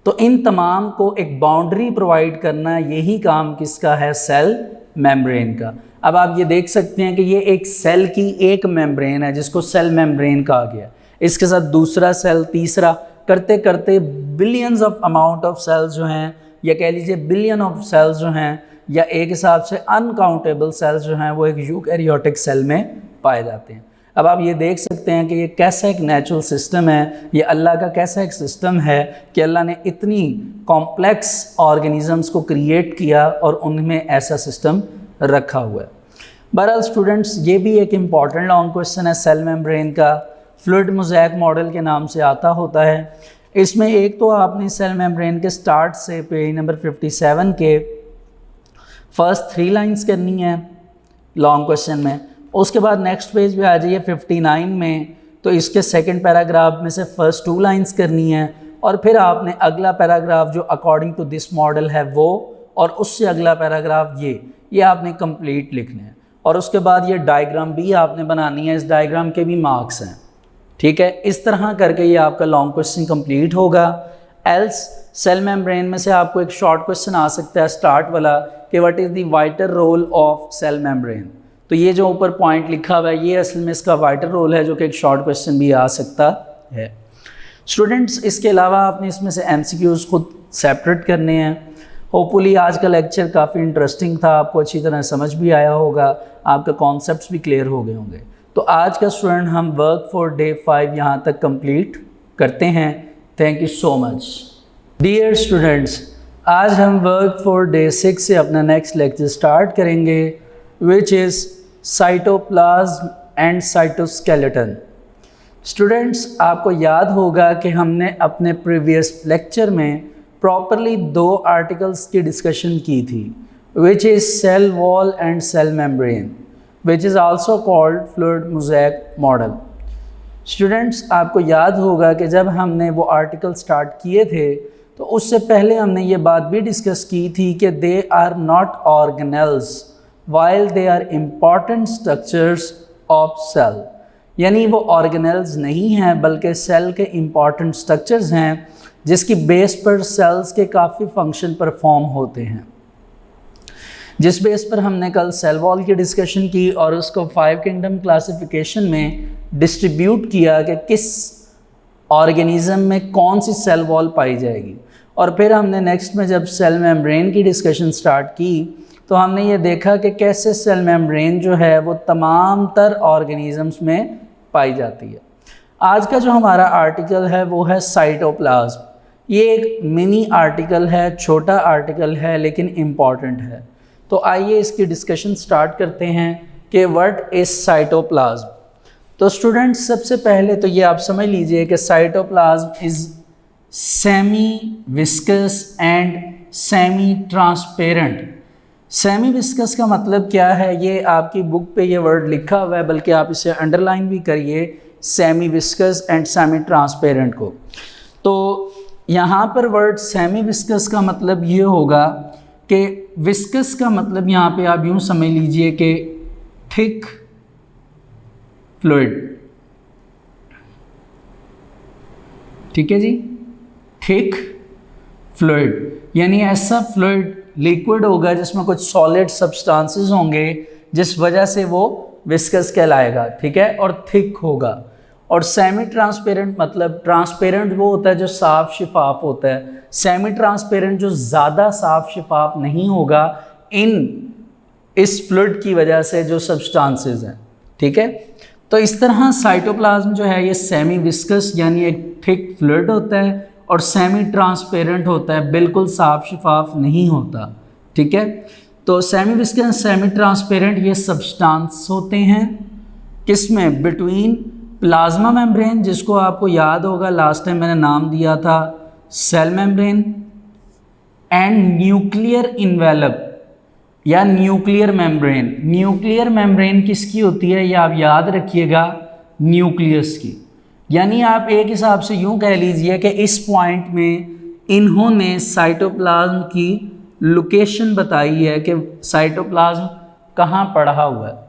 [SPEAKER 2] तो इन तमाम को एक बाउंड्री प्रोवाइड करना, यही काम किसका है, सेल मेम्ब्रेन का। अब आप ये देख सकते हैं कि ये एक सेल की एक मेम्ब्रेन है जिसको सेल मेम्ब्रेन कहा गया। इसके साथ दूसरा सेल, तीसरा, करते करते billions of amount of cells जो हैं, या कह लीजिए बिलियन ऑफ सेल्स जो हैं, या एक हिसाब से अनकाउंटेबल सेल्स जो हैं वो एक यूकैरियोटिक सेल में पाए जाते हैं। अब आप ये देख सकते हैं कि ये कैसा एक नेचुरल सिस्टम है, ये अल्लाह का कैसा एक सिस्टम है कि अल्लाह ने इतनी कॉम्प्लेक्स ऑर्गेनिजम्स को क्रिएट किया और उनमें ऐसा सिस्टम रखा हुआ है। बहरहाल स्टूडेंट्स, ये भी एक इम्पॉर्टेंट लॉन्ग क्वेश्चन है सेल मेम्ब्रेन का, फ्लूइड मोज़ेक मॉडल के नाम से आता होता है। इसमें एक तो आपने सेल मेम्ब्रेन के स्टार्ट से पेज नंबर 57 के फर्स्ट 3 लाइंस करनी है लॉन्ग क्वेश्चन में, उसके बाद नेक्स्ट पेज पे आ जाइए 59 में, तो इसके सेकंड पैराग्राफ में से फर्स्ट 2 लाइंस करनी है, और फिर आपने अगला पैराग्राफ जो अकॉर्डिंग टू दिस मॉडल है वो, और उससे अगला पैराग्राफ ये आपने कंप्लीट लिखने हैं, और उसके बाद ये डायग्राम भी आपने बनानी है, इस डायग्राम के भी मार्क्स हैं, ठीक है। इस तरह करके ये आपका लॉन्ग क्वेश्चन कंप्लीट होगा। एल्स सेल मेम्ब्रेन में से आपको एक शॉर्ट क्वेश्चन आ सकता है स्टार्ट वाला कि what is the vital role of cell membrane. तो ये जो ऊपर पॉइंट लिखा हुआ है ये असल में इसका वाइटल रोल है, जो कि एक शॉर्ट क्वेश्चन भी आ सकता है। स्टूडेंट्स, इसके अलावा आपने इसमें से MCQs खुद सेपरेट करने हैं। होपफुली आज का लेक्चर काफ़ी इंटरेस्टिंग था, आपको अच्छी तरह समझ भी आया होगा, आपका कॉन्सेप्ट्स भी क्लियर हो गए होंगे। तो आज का स्टूडेंट हम वर्क फॉर डे 5 यहाँ तक कंप्लीट करते हैं। Thank you so much. Dear students, आज हम वर्क फॉर डे 6 से अपना नेक्स्ट लेक्चर स्टार्ट करेंगे, which is cytoplasm and cytoskeleton. Students, आपको याद होगा कि हमने अपने प्रीवियस लेक्चर में प्रॉपरली दो आर्टिकल्स की डिस्कशन की थी, which is cell wall and cell membrane, which is also called fluid mosaic model. Students, आपको याद होगा कि जब हमने वो आर्टिकल स्टार्ट किए थे तो उससे पहले हमने ये बात भी डिस्कस की थी कि they are not organelles while they are important structures of cell, यानी वो ऑर्गेनेल्स नहीं हैं बल्कि सेल के इम्पॉर्टेंट स्ट्रक्चर्स हैं जिसकी बेस पर सेल्स के काफ़ी फंक्शन परफॉर्म होते हैं। जिस बेस पर हमने कल सेल वॉल की डिस्कशन की और उसको 5 किंगडम क्लासिफिकेशन में डिस्ट्रीब्यूट किया कि किस ऑर्गेनिज्म में कौन सी सेल वॉल पाई जाएगी, और फिर हमने नेक्स्ट में जब सेल मेम्ब्रेन की डिस्कशन स्टार्ट की तो हमने ये देखा कि कैसे सेल मेम्ब्रेन जो है वो तमाम तर ऑर्गेनिजम्स में पाई जाती है। आज का जो हमारा आर्टिकल है वो है साइटोप्लाज्म। ये एक मिनी आर्टिकल है, छोटा आर्टिकल है लेकिन इम्पॉर्टेंट है। तो आइए इसकी डिस्कशन स्टार्ट करते हैं कि व्हाट इज़ साइटोप्लाज्म। तो स्टूडेंट्स, सबसे पहले तो ये आप समझ लीजिए कि cytoplasm is semi viscous and semi transparent. Semi viscous का मतलब क्या है, ये आपकी बुक पे ये वर्ड लिखा हुआ है, बल्कि आप इसे अंडरलाइन भी करिए, semi viscous and semi transparent को। तो यहाँ पर वर्ड सेमी विस्कस का मतलब ये होगा कि विस्कस का मतलब यहाँ पे आप यूँ समझ लीजिए कि थिक फ्लूइड, ठीक है जी, थिक फ्लूइड, यानी ऐसा फ्लूइड लिक्विड होगा जिसमें कुछ सॉलिड सब्सटेंसेस होंगे जिस वजह से वो विस्कस कहलाएगा, ठीक है, और थिक होगा। और सेमी ट्रांसपेरेंट मतलब ट्रांसपेरेंट वो होता है जो साफ शिफाफ होता है, सेमी ट्रांसपेरेंट जो ज़्यादा साफ शिफाफ नहीं होगा इस फ्लूइड की वजह से जो सब्सटेंसेस हैं, ठीक है। तो इस तरह साइटोप्लाज्म जो है ये सेमी विस्कस यानी एक थिक फ्लूइड होता है और सेमी ट्रांसपेरेंट होता है, बिल्कुल साफ शिफाफ नहीं होता, ठीक है। तो सेमी विस्कस सेमी ट्रांसपेरेंट ये सब्सटेंस होते हैं किसमें, बिटवीन प्लाज्मा मेम्ब्रेन, जिसको आपको याद होगा लास्ट टाइम मैंने नाम दिया था cell membrane, and nuclear envelope या न्यूक्लियर मेम्ब्रेन। न्यूक्लियर मेम्ब्रेन किसकी होती है, ये आप याद रखिएगा, न्यूक्लियस की। यानी आप एक हिसाब से यूँ कह लीजिए कि इस पॉइंट में इन्होंने साइटोप्लाज्म की लोकेशन बताई है कि साइटोप्लाज्म कहाँ पड़ा हुआ है।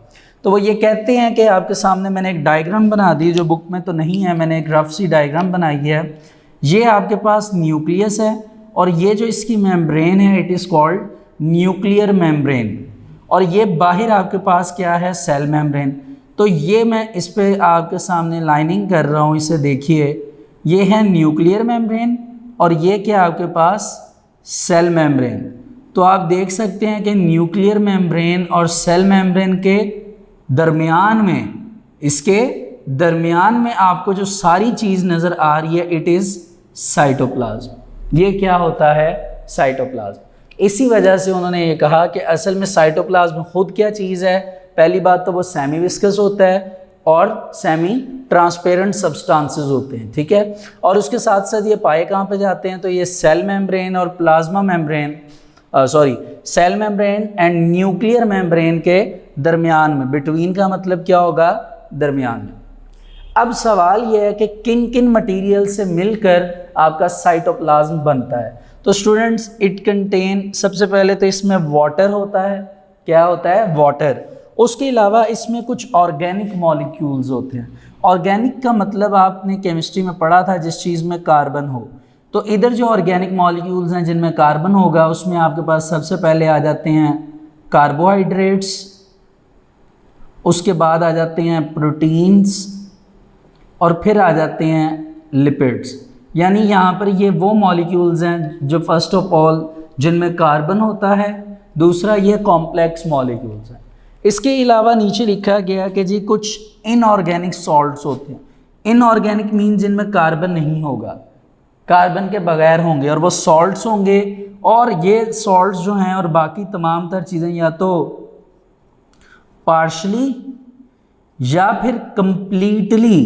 [SPEAKER 2] तो वो ये कहते हैं कि आपके सामने मैंने एक डायग्राम बना दी, जो बुक में तो नहीं है, मैंने एक रफ सी डायग्राम बनाई है। ये आपके पास न्यूक्लियस है और ये जो इसकी मेम्ब्रेन है it is called nuclear membrane, और ये बाहर आपके पास क्या है, सेल मेम्ब्रेन। तो ये मैं इस पे आपके सामने लाइनिंग कर रहा हूँ, इसे देखिए, ये है न्यूक्लियर मेम्ब्रेन और ये क्या आपके पास सेल मेम्ब्रेन। तो आप देख सकते हैं कि न्यूक्लियर मेम्ब्रेन और सेल मेम्ब्रेन के दरमियान में, इसके दरमियान में आपको जो सारी चीज़ नज़र आ रही है इट इज़ साइटोप्लाज्म। ये क्या होता है, साइटोप्लाज्म। इसी वजह से उन्होंने ये कहा कि असल में साइटोप्लाज्म खुद क्या चीज़ है। पहली बात तो वो सेमी विस्कस होता है और सेमी ट्रांसपेरेंट सब्सटेंसेस होते हैं, ठीक है। और उसके साथ साथ ये पाए कहाँ पे जाते हैं, तो ये सेल मेम्ब्रेन और plasma membrane cell membrane and nuclear membrane के दरमियान में, बिटवीन का मतलब क्या होगा, दरमियान में। अब सवाल यह है कि किन किन मटेरियल से मिलकर आपका साइटोप्लाज्म बनता है। तो स्टूडेंट्स, इट कंटेन, सबसे पहले तो इसमें वाटर होता है, क्या होता है, वाटर। उसके अलावा इसमें कुछ ऑर्गेनिक मॉलिक्यूल्स होते हैं। ऑर्गेनिक का मतलब आपने केमिस्ट्री में पढ़ा था, जिस चीज़ में कार्बन हो। तो इधर जो ऑर्गेनिक मॉलिक्यूल्स हैं जिनमें कार्बन होगा, उसमें आपके पास सबसे पहले आ जाते हैं कार्बोहाइड्रेट्स, उसके बाद आ जाते हैं प्रोटीन्स और फिर आ जाते हैं लिपिड्स। यानी यहाँ पर ये वो मॉलिक्यूल्स हैं जो फर्स्ट ऑफ ऑल जिनमें कार्बन होता है, दूसरा ये कॉम्प्लेक्स मॉलिक्यूल्स हैं। इसके अलावा नीचे लिखा गया कि जी कुछ इनऑर्गेनिक सॉल्ट्स होते हैं। इनऑर्गेनिक मीन जिनमें कार्बन नहीं होगा, कार्बन के बगैर होंगे और वो सॉल्ट्स होंगे। और ये सॉल्ट्स जो हैं और बाकी तमाम तर चीज़ें या तो पार्शली या फिर कंप्लीटली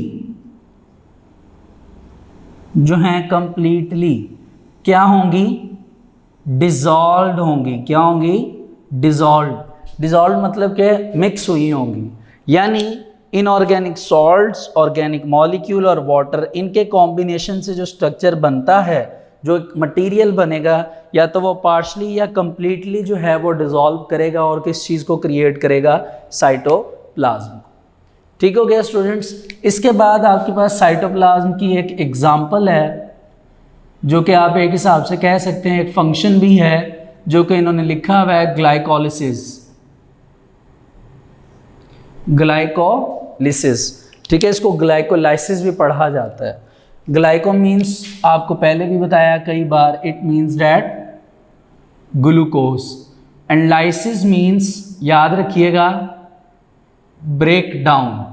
[SPEAKER 2] जो हैं कंप्लीटली क्या होंगी, डिज़ोल्व होंगी। क्या होंगी, डिज़ोल्व। डिज़ोल्व मतलब क्या है, मिक्स हुई होंगी। यानी इनऑर्गेनिक सॉल्ट्स, ऑर्गेनिक मॉलिक्यूल और वाटर, इनके कॉम्बिनेशन से जो स्ट्रक्चर बनता है, जो मटेरियल बनेगा, या तो वो पार्शली या कंप्लीटली जो है वो डिज़ोल्व करेगा और किस चीज़ को क्रिएट करेगा, साइटोप्लाज्म। ठीक हो गया स्टूडेंट्स। इसके बाद आपके पास साइटोप्लाज्म की एक एग्जांपल है, जो कि आप एक हिसाब से कह सकते हैं एक फंक्शन भी है, जो कि इन्होंने लिखा हुआ है ग्लाइकोलिसिस। ग्लाइकोलिसिस, ठीक है, इसको ग्लाइकोलाइसिस भी पढ़ा जाता है। ग्लाइको मीन्स, आपको पहले भी बताया कई बार, it means that glucose, and lysis means, याद रखिएगा, ब्रेक डाउन,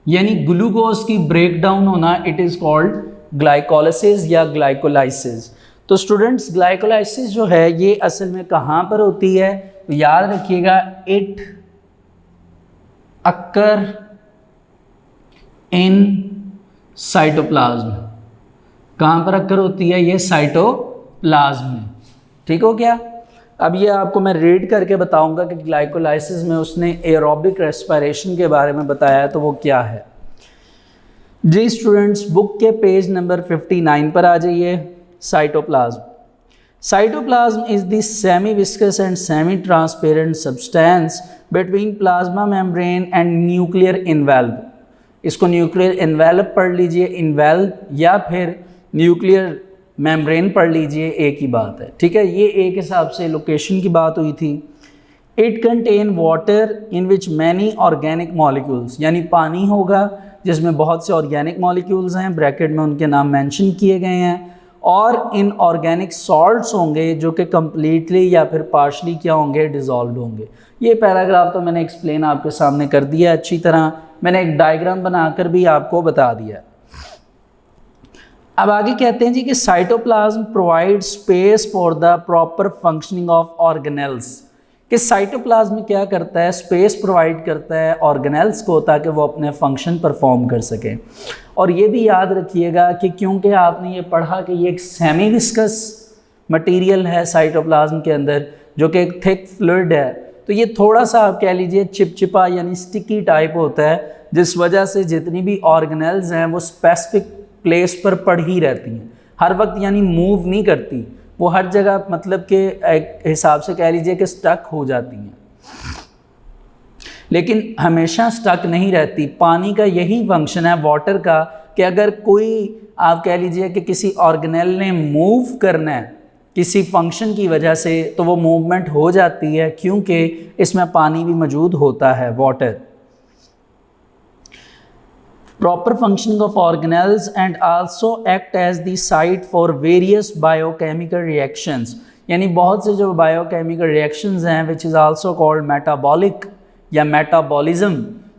[SPEAKER 2] यानी ग्लूकोज की ब्रेक डाउन होना, इट इज़ कॉल्ड ग्लाइकोलिसिस या ग्लाइकोलाइसिस। तो स्टूडेंट्स, ग्लाइकोलाइसिस जो है ये असल में कहाँ पर होती है, तो याद रखिएगा, इट अक्कर इन साइटोप्लाज्म। कहाँ पर अक्कर होती है, ये साइटोप्लाज्म में। ठीक हो गया। अब ये आपको मैं रीड करके बताऊंगा कि ग्लाइकोलाइसिस में उसने एरोबिक रेस्पिरेशन के बारे में बताया है, तो वो क्या है। जी स्टूडेंट्स, बुक के पेज नंबर 59 पर आ जाइए। Cytoplasm. Cytoplasm is the semi viscous and semi transparent substance between plasma membrane and nuclear envelope. इसको न्यूक्लियर इन्वेल्व पढ़ लीजिए, इन्वेल्व, या फिर न्यूक्लियर मेम्ब्रेन पढ़ लीजिए, एक ही बात है। ठीक है, ये एक हिसाब से लोकेशन की बात हुई थी। It contain water in which many organic molecules, यानी पानी होगा जिसमें बहुत से ऑर्गेनिक मॉलिक्यूल्स हैं, ब्रैकेट में उनके नाम मेंशन किए गए हैं, और इन ऑर्गेनिक सॉल्ट्स होंगे जो कि कंप्लीटली या फिर पार्शली क्या होंगे, डिज़ोल्व होंगे। ये पैराग्राफ तो मैंने एक्सप्लेन आपके सामने कर दिया अच्छी तरह, मैंने एक डायग्राम बनाकर भी आपको बता दिया। अब आगे कहते हैं जी कि cytoplasm provide space for the proper functioning of organelles. कि साइटोप्लाज्म क्या करता है, स्पेस प्रोवाइड करता है ऑर्गेनेल्स को, ताकि वो अपने फंक्शन परफॉर्म कर सकें। और ये भी याद रखिएगा कि क्योंकि आपने ये पढ़ा कि ये एक सेमी विस्कस मटेरियल है साइटोप्लाज्म के अंदर, जो कि एक थिक फ्लूइड है, तो ये थोड़ा सा आप कह लीजिए चिपचिपा यानी स्टिकी टाइप होता है, जिस वजह से जितनी भी ऑर्गेनेल्स हैं वो स्पेसिफिक प्लेस पर पड़ ही रहती हैं हर वक्त, यानी मूव नहीं करती, वो हर जगह मतलब कि एक हिसाब से कह लीजिए कि स्टक हो जाती हैं, लेकिन हमेशा स्टक नहीं रहती। पानी का यही फंक्शन है, वाटर का, कि अगर कोई आप कह लीजिए कि किसी ऑर्गेनेल ने मूव करना है किसी फंक्शन की वजह से, तो वो मूवमेंट हो जाती है, क्योंकि इसमें पानी भी मौजूद होता है, water. Proper functioning of organelles and also act as the site for various biochemical reactions, यानी बहुत से जो biochemical reactions हैं which is also called metabolic या metabolism,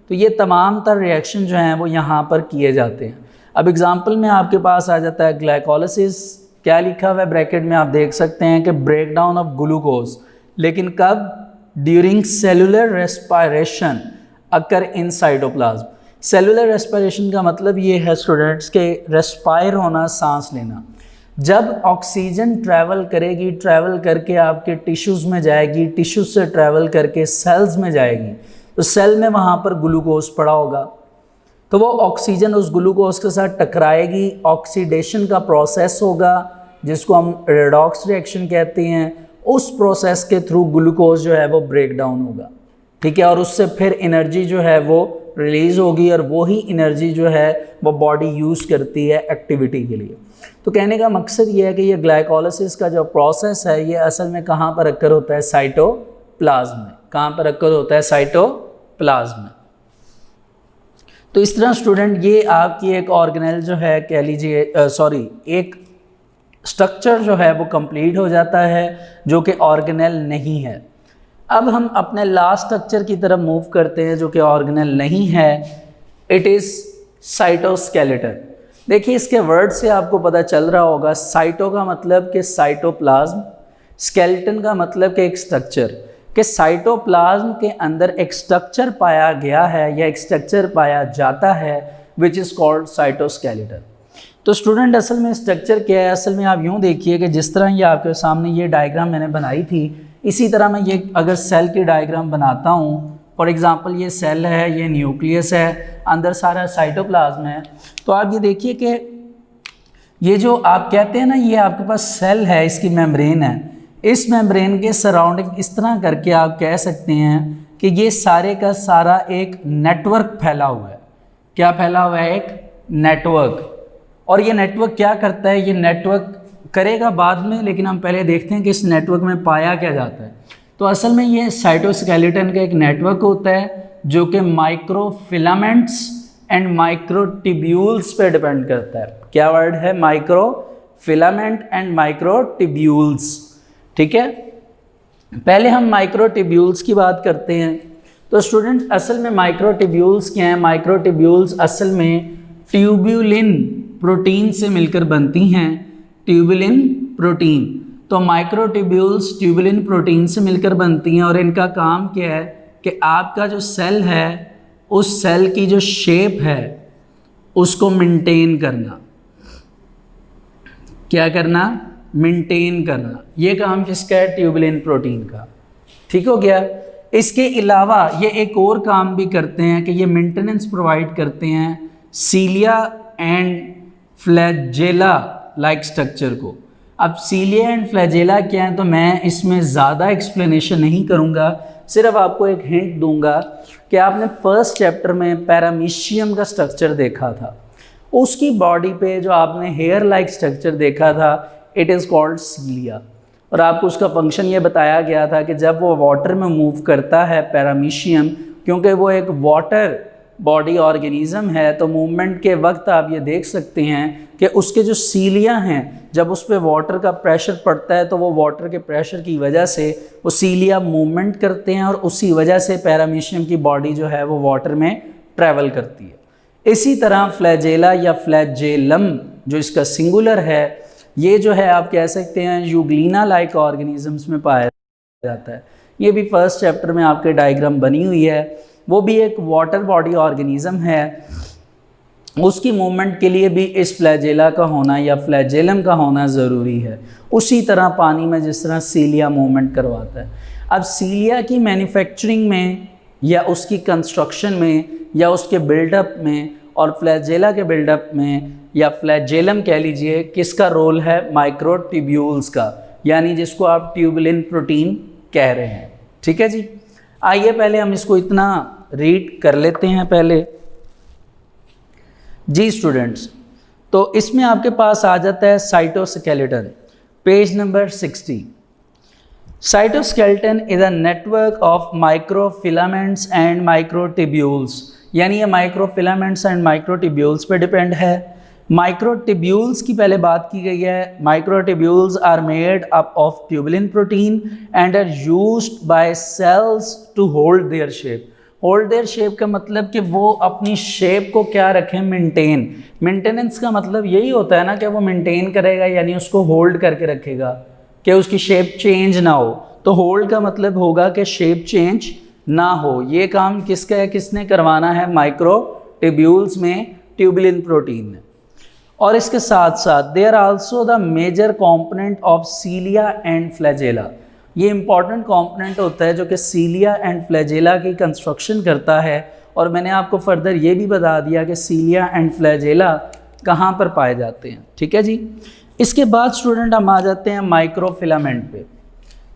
[SPEAKER 2] तो ये तमाम तर रिएक्शन जो हैं वो यहाँ पर किए जाते हैं। अब एग्जांपल में आपके पास आ जाता है ग्लाइकोलिसिस, क्या लिखा हुआ है ब्रैकेट में, आप देख सकते हैं कि ब्रेक डाउन ऑफ ग्लूकोज, लेकिन कब, during cellular respiration occur in cytoplasm. Cellular respiration का मतलब ये है स्टूडेंट्स के रेस्पायर होना, सांस लेना। जब ऑक्सीजन ट्रैवल करेगी, ट्रैवल करके आपके टिश्यूज़ में जाएगी, टिश्यूज से ट्रैवल करके सेल्स में जाएगी, तो सेल में वहाँ पर ग्लूकोज पड़ा होगा, तो वो ऑक्सीजन उस ग्लूकोज के साथ टकराएगी, ऑक्सीडेशन का प्रोसेस होगा जिसको हम रेडॉक्स रिएक्शन कहते हैं। उस प्रोसेस के थ्रू ग्लूकोज जो है वो ब्रेक डाउन होगा, ठीक है, और उससे फिर एनर्जी जो है वो रिलीज़ होगी, और वही एनर्जी जो है वो बॉडी यूज़ करती है एक्टिविटी के लिए। तो कहने का मकसद ये है कि ये ग्लाइकोलिसिस का जो प्रोसेस है ये असल में कहाँ पर अक्कर होता है, साइटोप्लाज्म में। कहाँ पर अक्कर होता है, साइटोप्लाज्म में। तो इस तरह स्टूडेंट ये आपकी एक ऑर्गेनेल जो है कह लीजिए एक स्ट्रक्चर जो है वो कंप्लीट हो जाता है जो कि ऑर्गेनेल नहीं है। अब हम अपने लास्ट स्ट्रक्चर की तरफ मूव करते हैं जो कि ऑर्गेनेल नहीं है, इट इज़ साइटोस्केलेटन। देखिए इसके वर्ड से आपको पता चल रहा होगा, साइटो का मतलब कि साइटोप्लाज्म, स्केलेटन का मतलब कि एक स्ट्रक्चर, कि साइटोप्लाज्म के अंदर एक स्ट्रक्चर पाया गया है या एक स्ट्रक्चर पाया जाता है विच इज़ कॉल्ड साइटोस्केलेटन। तो तो स्टूडेंट असल में स्ट्रक्चर क्या है, असल में आप यूँ देखिए कि जिस तरह ये आपके सामने ये डायग्राम मैंने बनाई थी, इसी तरह मैं ये अगर सेल की डायग्राम बनाता हूँ, फॉर एग्ज़ाम्पल ये सेल है, ये न्यूक्लियस है, अंदर सारा साइटोप्लाज्म है, तो आप ये देखिए कि ये जो आप कहते हैं ना, ये आपके पास सेल है, इसकी मेम्ब्रेन है, इस मेम्ब्रेन के सराउंडिंग इस तरह करके आप कह सकते हैं कि ये सारे का सारा एक नेटवर्क फैला हुआ है। क्या फैला हुआ है? एक नेटवर्क। और ये नेटवर्क क्या करता है? ये नेटवर्क करेगा बाद में, लेकिन हम पहले देखते हैं कि इस नेटवर्क में पाया क्या जाता है। तो असल में ये साइटोस्केलेटन का एक नेटवर्क होता है जो कि माइक्रोफिलामेंट्स एंड माइक्रोट्यूब्यूल्स पे डिपेंड करता है। क्या वर्ड है? Microfilament and microtubules. ठीक है, पहले हम माइक्रोट्यूब्यूल्स की बात करते हैं। तो स्टूडेंट असल में माइक्रोट्यूब्यूल्स क्या हैं? माइक्रोट्यूब्यूल्स असल में ट्यूब्यूलिन प्रोटीन से मिलकर बनती हैं। ट्यूब्यूलिन प्रोटीन, तो माइक्रोट्यूब्यूल्स ट्यूब्यूलिन प्रोटीन से मिलकर बनती हैं और इनका काम क्या है कि आपका जो सेल है उस सेल की जो शेप है उसको मेंटेन करना। क्या करना? मेंटेन करना। ये काम किसका है? ट्यूब्यूलिन प्रोटीन का। ठीक हो गया। इसके अलावा ये एक और काम भी करते हैं कि ये मेंटेनेंस प्रोवाइड करते हैं सीलिया एंड फ्लैजेला लाइक स्ट्रक्चर को। अब सीलिया एंड फ्लैजेला क्या है, तो मैं इसमें ज़्यादा एक्सप्लेनेशन नहीं करूँगा, सिर्फ आपको एक हिंट दूंगा कि आपने फर्स्ट चैप्टर में पैरामीशियम का स्ट्रक्चर देखा था, उसकी बॉडी पे जो आपने हेयर लाइक स्ट्रक्चर देखा था, इट इज़ कॉल्ड सीलिया। और आपको उसका फंक्शन ये बताया गया था कि जब वो वाटर में मूव करता है पैरामीशियम, क्योंकि वो एक वाटर बॉडी ऑर्गेनिज्म है, तो मूवमेंट के वक्त आप ये देख सकते हैं कि उसके जो सीलिया हैं, जब उस पर वाटर का प्रेशर पड़ता है तो वो वाटर के प्रेशर की वजह से वो सीलिया मूवमेंट करते हैं और उसी वजह से पैरामीशियम की बॉडी जो है वो वाटर में ट्रैवल करती है। इसी तरह फ्लैजेला या फ्लैजेलम जो इसका सिंगुलर है, ये जो है आप कह सकते हैं यूग्लिना लाइक ऑर्गेनिजम्स में पाया जाता है। ये भी फर्स्ट चैप्टर में आपके डायग्राम बनी हुई है। वो भी एक वाटर बॉडी ऑर्गेनिज्म है, उसकी मूवमेंट के लिए भी इस फ्लैजेला का होना या फ्लैजेलम का होना ज़रूरी है। उसी तरह पानी में जिस तरह सीलिया मूवमेंट करवाता है। अब सीलिया की मैन्युफैक्चरिंग में या उसकी कंस्ट्रक्शन में या उसके बिल्डअप में और फ्लैजेला के बिल्डअप में या फ्लैजेलम कह लीजिए, किसका रोल है? माइक्रोट्यूब्यूल्स का, यानी जिसको आप ट्यूब्यूलिन प्रोटीन कह रहे हैं। ठीक है जी, आइए पहले हम इसको इतना रीड कर लेते हैं पहले जी स्टूडेंट्स। तो इसमें आपके पास आ जाता है cytoskeleton, page number 60। Cytoskeleton is a network of microfilaments and microtubules, यानी ये माइक्रोफिलामेंट्स एंड माइक्रोट्यूब्यूल्स पे डिपेंड है। माइक्रोट्यूब्यूल्स की पहले बात की गई है। Microtubules are made up of tubulin protein and are used by cells to hold their shape. Hold their shape का मतलब कि वो अपनी शेप को क्या रखें? मेंटेन। मेंटेनेंस का मतलब यही होता है ना कि वो मेंटेन करेगा, यानी उसको होल्ड करके रखेगा कि उसकी शेप चेंज ना हो। तो होल्ड का मतलब होगा कि शेप चेंज ना हो। ये काम किसका है? किसने करवाना है? माइक्रोट्यूब्यूल्स में ट्यूब्यूलिन प्रोटीन ने। और इसके साथ साथ they are also the major component of cilia and flagella. ये इंपॉर्टेंट कॉम्पोनेंट होता है जो कि सीलिया एंड फ्लैजेला की कंस्ट्रक्शन करता है। और मैंने आपको फर्दर ये भी बता दिया कि सीलिया एंड फ्लैजेला कहाँ पर पाए जाते हैं। ठीक है जी। इसके बाद स्टूडेंट हम आ जाते हैं माइक्रोफिलामेंट पे।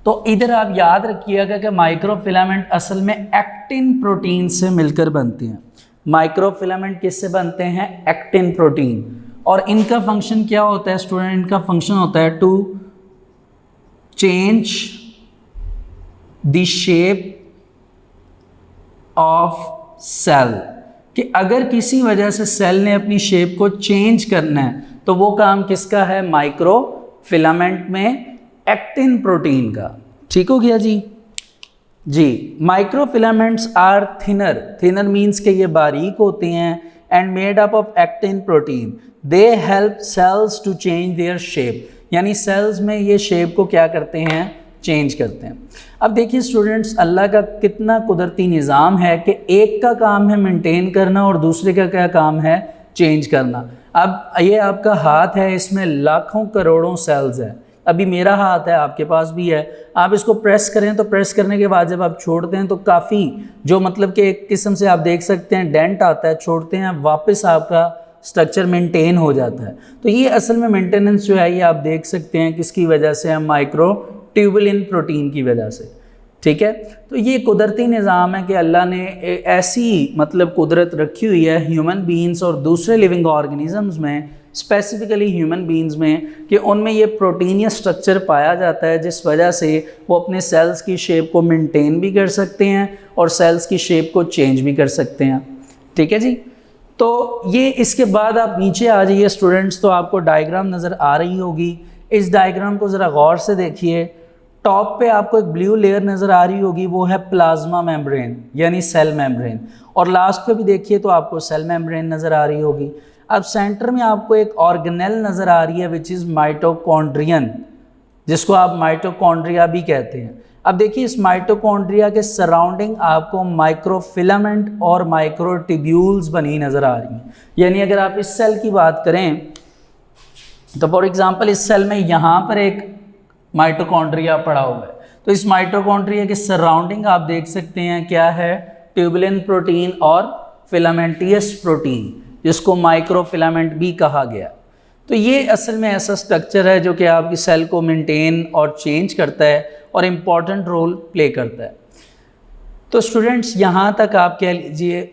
[SPEAKER 2] तो इधर आप याद रखिएगा कि माइक्रोफिलामेंट असल में एक्टिन प्रोटीन से मिलकर बनते हैं। माइक्रोफिलामेंट किससे बनते हैं? Actin protein. और इनका फंक्शन क्या होता है स्टूडेंट? इनका फंक्शन होता है to change the shape of cell, कि अगर किसी वजह से सेल ने अपनी शेप को चेंज करना है तो वो काम किसका है? माइक्रोफिलामेंट में एक्टिन प्रोटीन का। ठीक हो गया जी। जी, microfilaments are thinner. Thinner means के ये बारीक होते हैं and made up of actin protein. They help cells to change their shape, यानी सेल्स में ये शेप को क्या करते हैं? चेंज करते हैं। अब देखिए स्टूडेंट्स, अल्लाह का कितना कुदरती निज़ाम है कि एक का काम है मेंटेन करना और दूसरे का क्या काम है? चेंज करना। अब ये आपका हाथ है, इसमें लाखों करोड़ों सेल्स हैं। अभी मेरा हाथ है, आपके पास भी है, आप इसको प्रेस करें तो प्रेस करने के बाद जब आप छोड़ते हैं तो काफ़ी जो मतलब कि एक किस्म से आप देख सकते हैं डेंट आता है, छोड़ते हैं वापस आपका स्ट्रक्चर मेंटेन हो जाता है। तो ये असल में मेंटेनेंस जो है ये आप देख सकते हैं किसकी वजह से है, माइक्रोट्यूबुलिन प्रोटीन की वजह से। ठीक है, तो ये कुदरती निज़ाम है कि अल्लाह ने ऐसी मतलब कुदरत रखी हुई है ह्यूमन बींग्स और दूसरे लिविंग ऑर्गेनिजम्स में, स्पेसिफिकली ह्यूमन बींग्स में, कि उनमें ये प्रोटीनियस स्ट्रक्चर पाया जाता है जिस वजह से वो अपने सेल्स की शेप को मेंटेन भी कर सकते हैं और सेल्स की शेप को चेंज भी कर सकते हैं। ठीक है जी, तो ये इसके बाद आप नीचे आ जाइए स्टूडेंट्स, तो आपको डायग्राम नज़र आ रही होगी। इस डायग्राम को ज़रा गौर से देखिए। टॉप पे आपको एक ब्लू लेयर नज़र आ रही होगी, वो है प्लाज्मा मेम्ब्रेन यानी सेल मेम्ब्रेन, और लास्ट पे भी देखिए तो आपको सेल मेम्ब्रेन नज़र आ रही होगी। अब सेंटर में आपको एक ऑर्गेनेल नज़र आ रही है विच इज़ माइटोकॉन्ड्रियन, जिसको आप माइटोकॉन्ड्रिया भी कहते हैं। अब देखिए इस माइटोकॉन्ड्रिया के सराउंडिंग आपको माइक्रोफिलामेंट और माइक्रोट्यूब्यूल्स बनी नज़र आ रही हैं। यानी अगर आप इस सेल की बात करें तो फॉर एग्जांपल इस सेल में यहाँ पर एक माइटोकॉन्ड्रिया पड़ा हुआ है, तो इस माइटोकॉन्ड्रिया के सराउंडिंग आप देख सकते हैं क्या है, ट्यूबुलिन प्रोटीन और फिलामेंटियस प्रोटीन, जिसको माइक्रोफिलामेंट भी कहा गया। तो ये असल में ऐसा स्ट्रक्चर है जो कि आपकी सेल को मेंटेन और चेंज करता है और इम्पॉर्टेंट रोल प्ले करता है। तो स्टूडेंट्स यहाँ तक आप कह लीजिए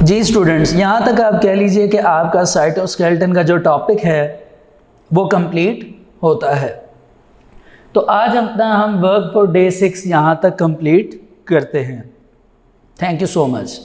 [SPEAKER 2] जी स्टूडेंट्स यहाँ तक आप कह लीजिए कि आपका साइटोस्केलेटन का जो टॉपिक है वो कंप्लीट होता है। तो आज अपना हम वर्क फॉर डे 6 यहाँ तक कंप्लीट करते हैं। Thank you so much.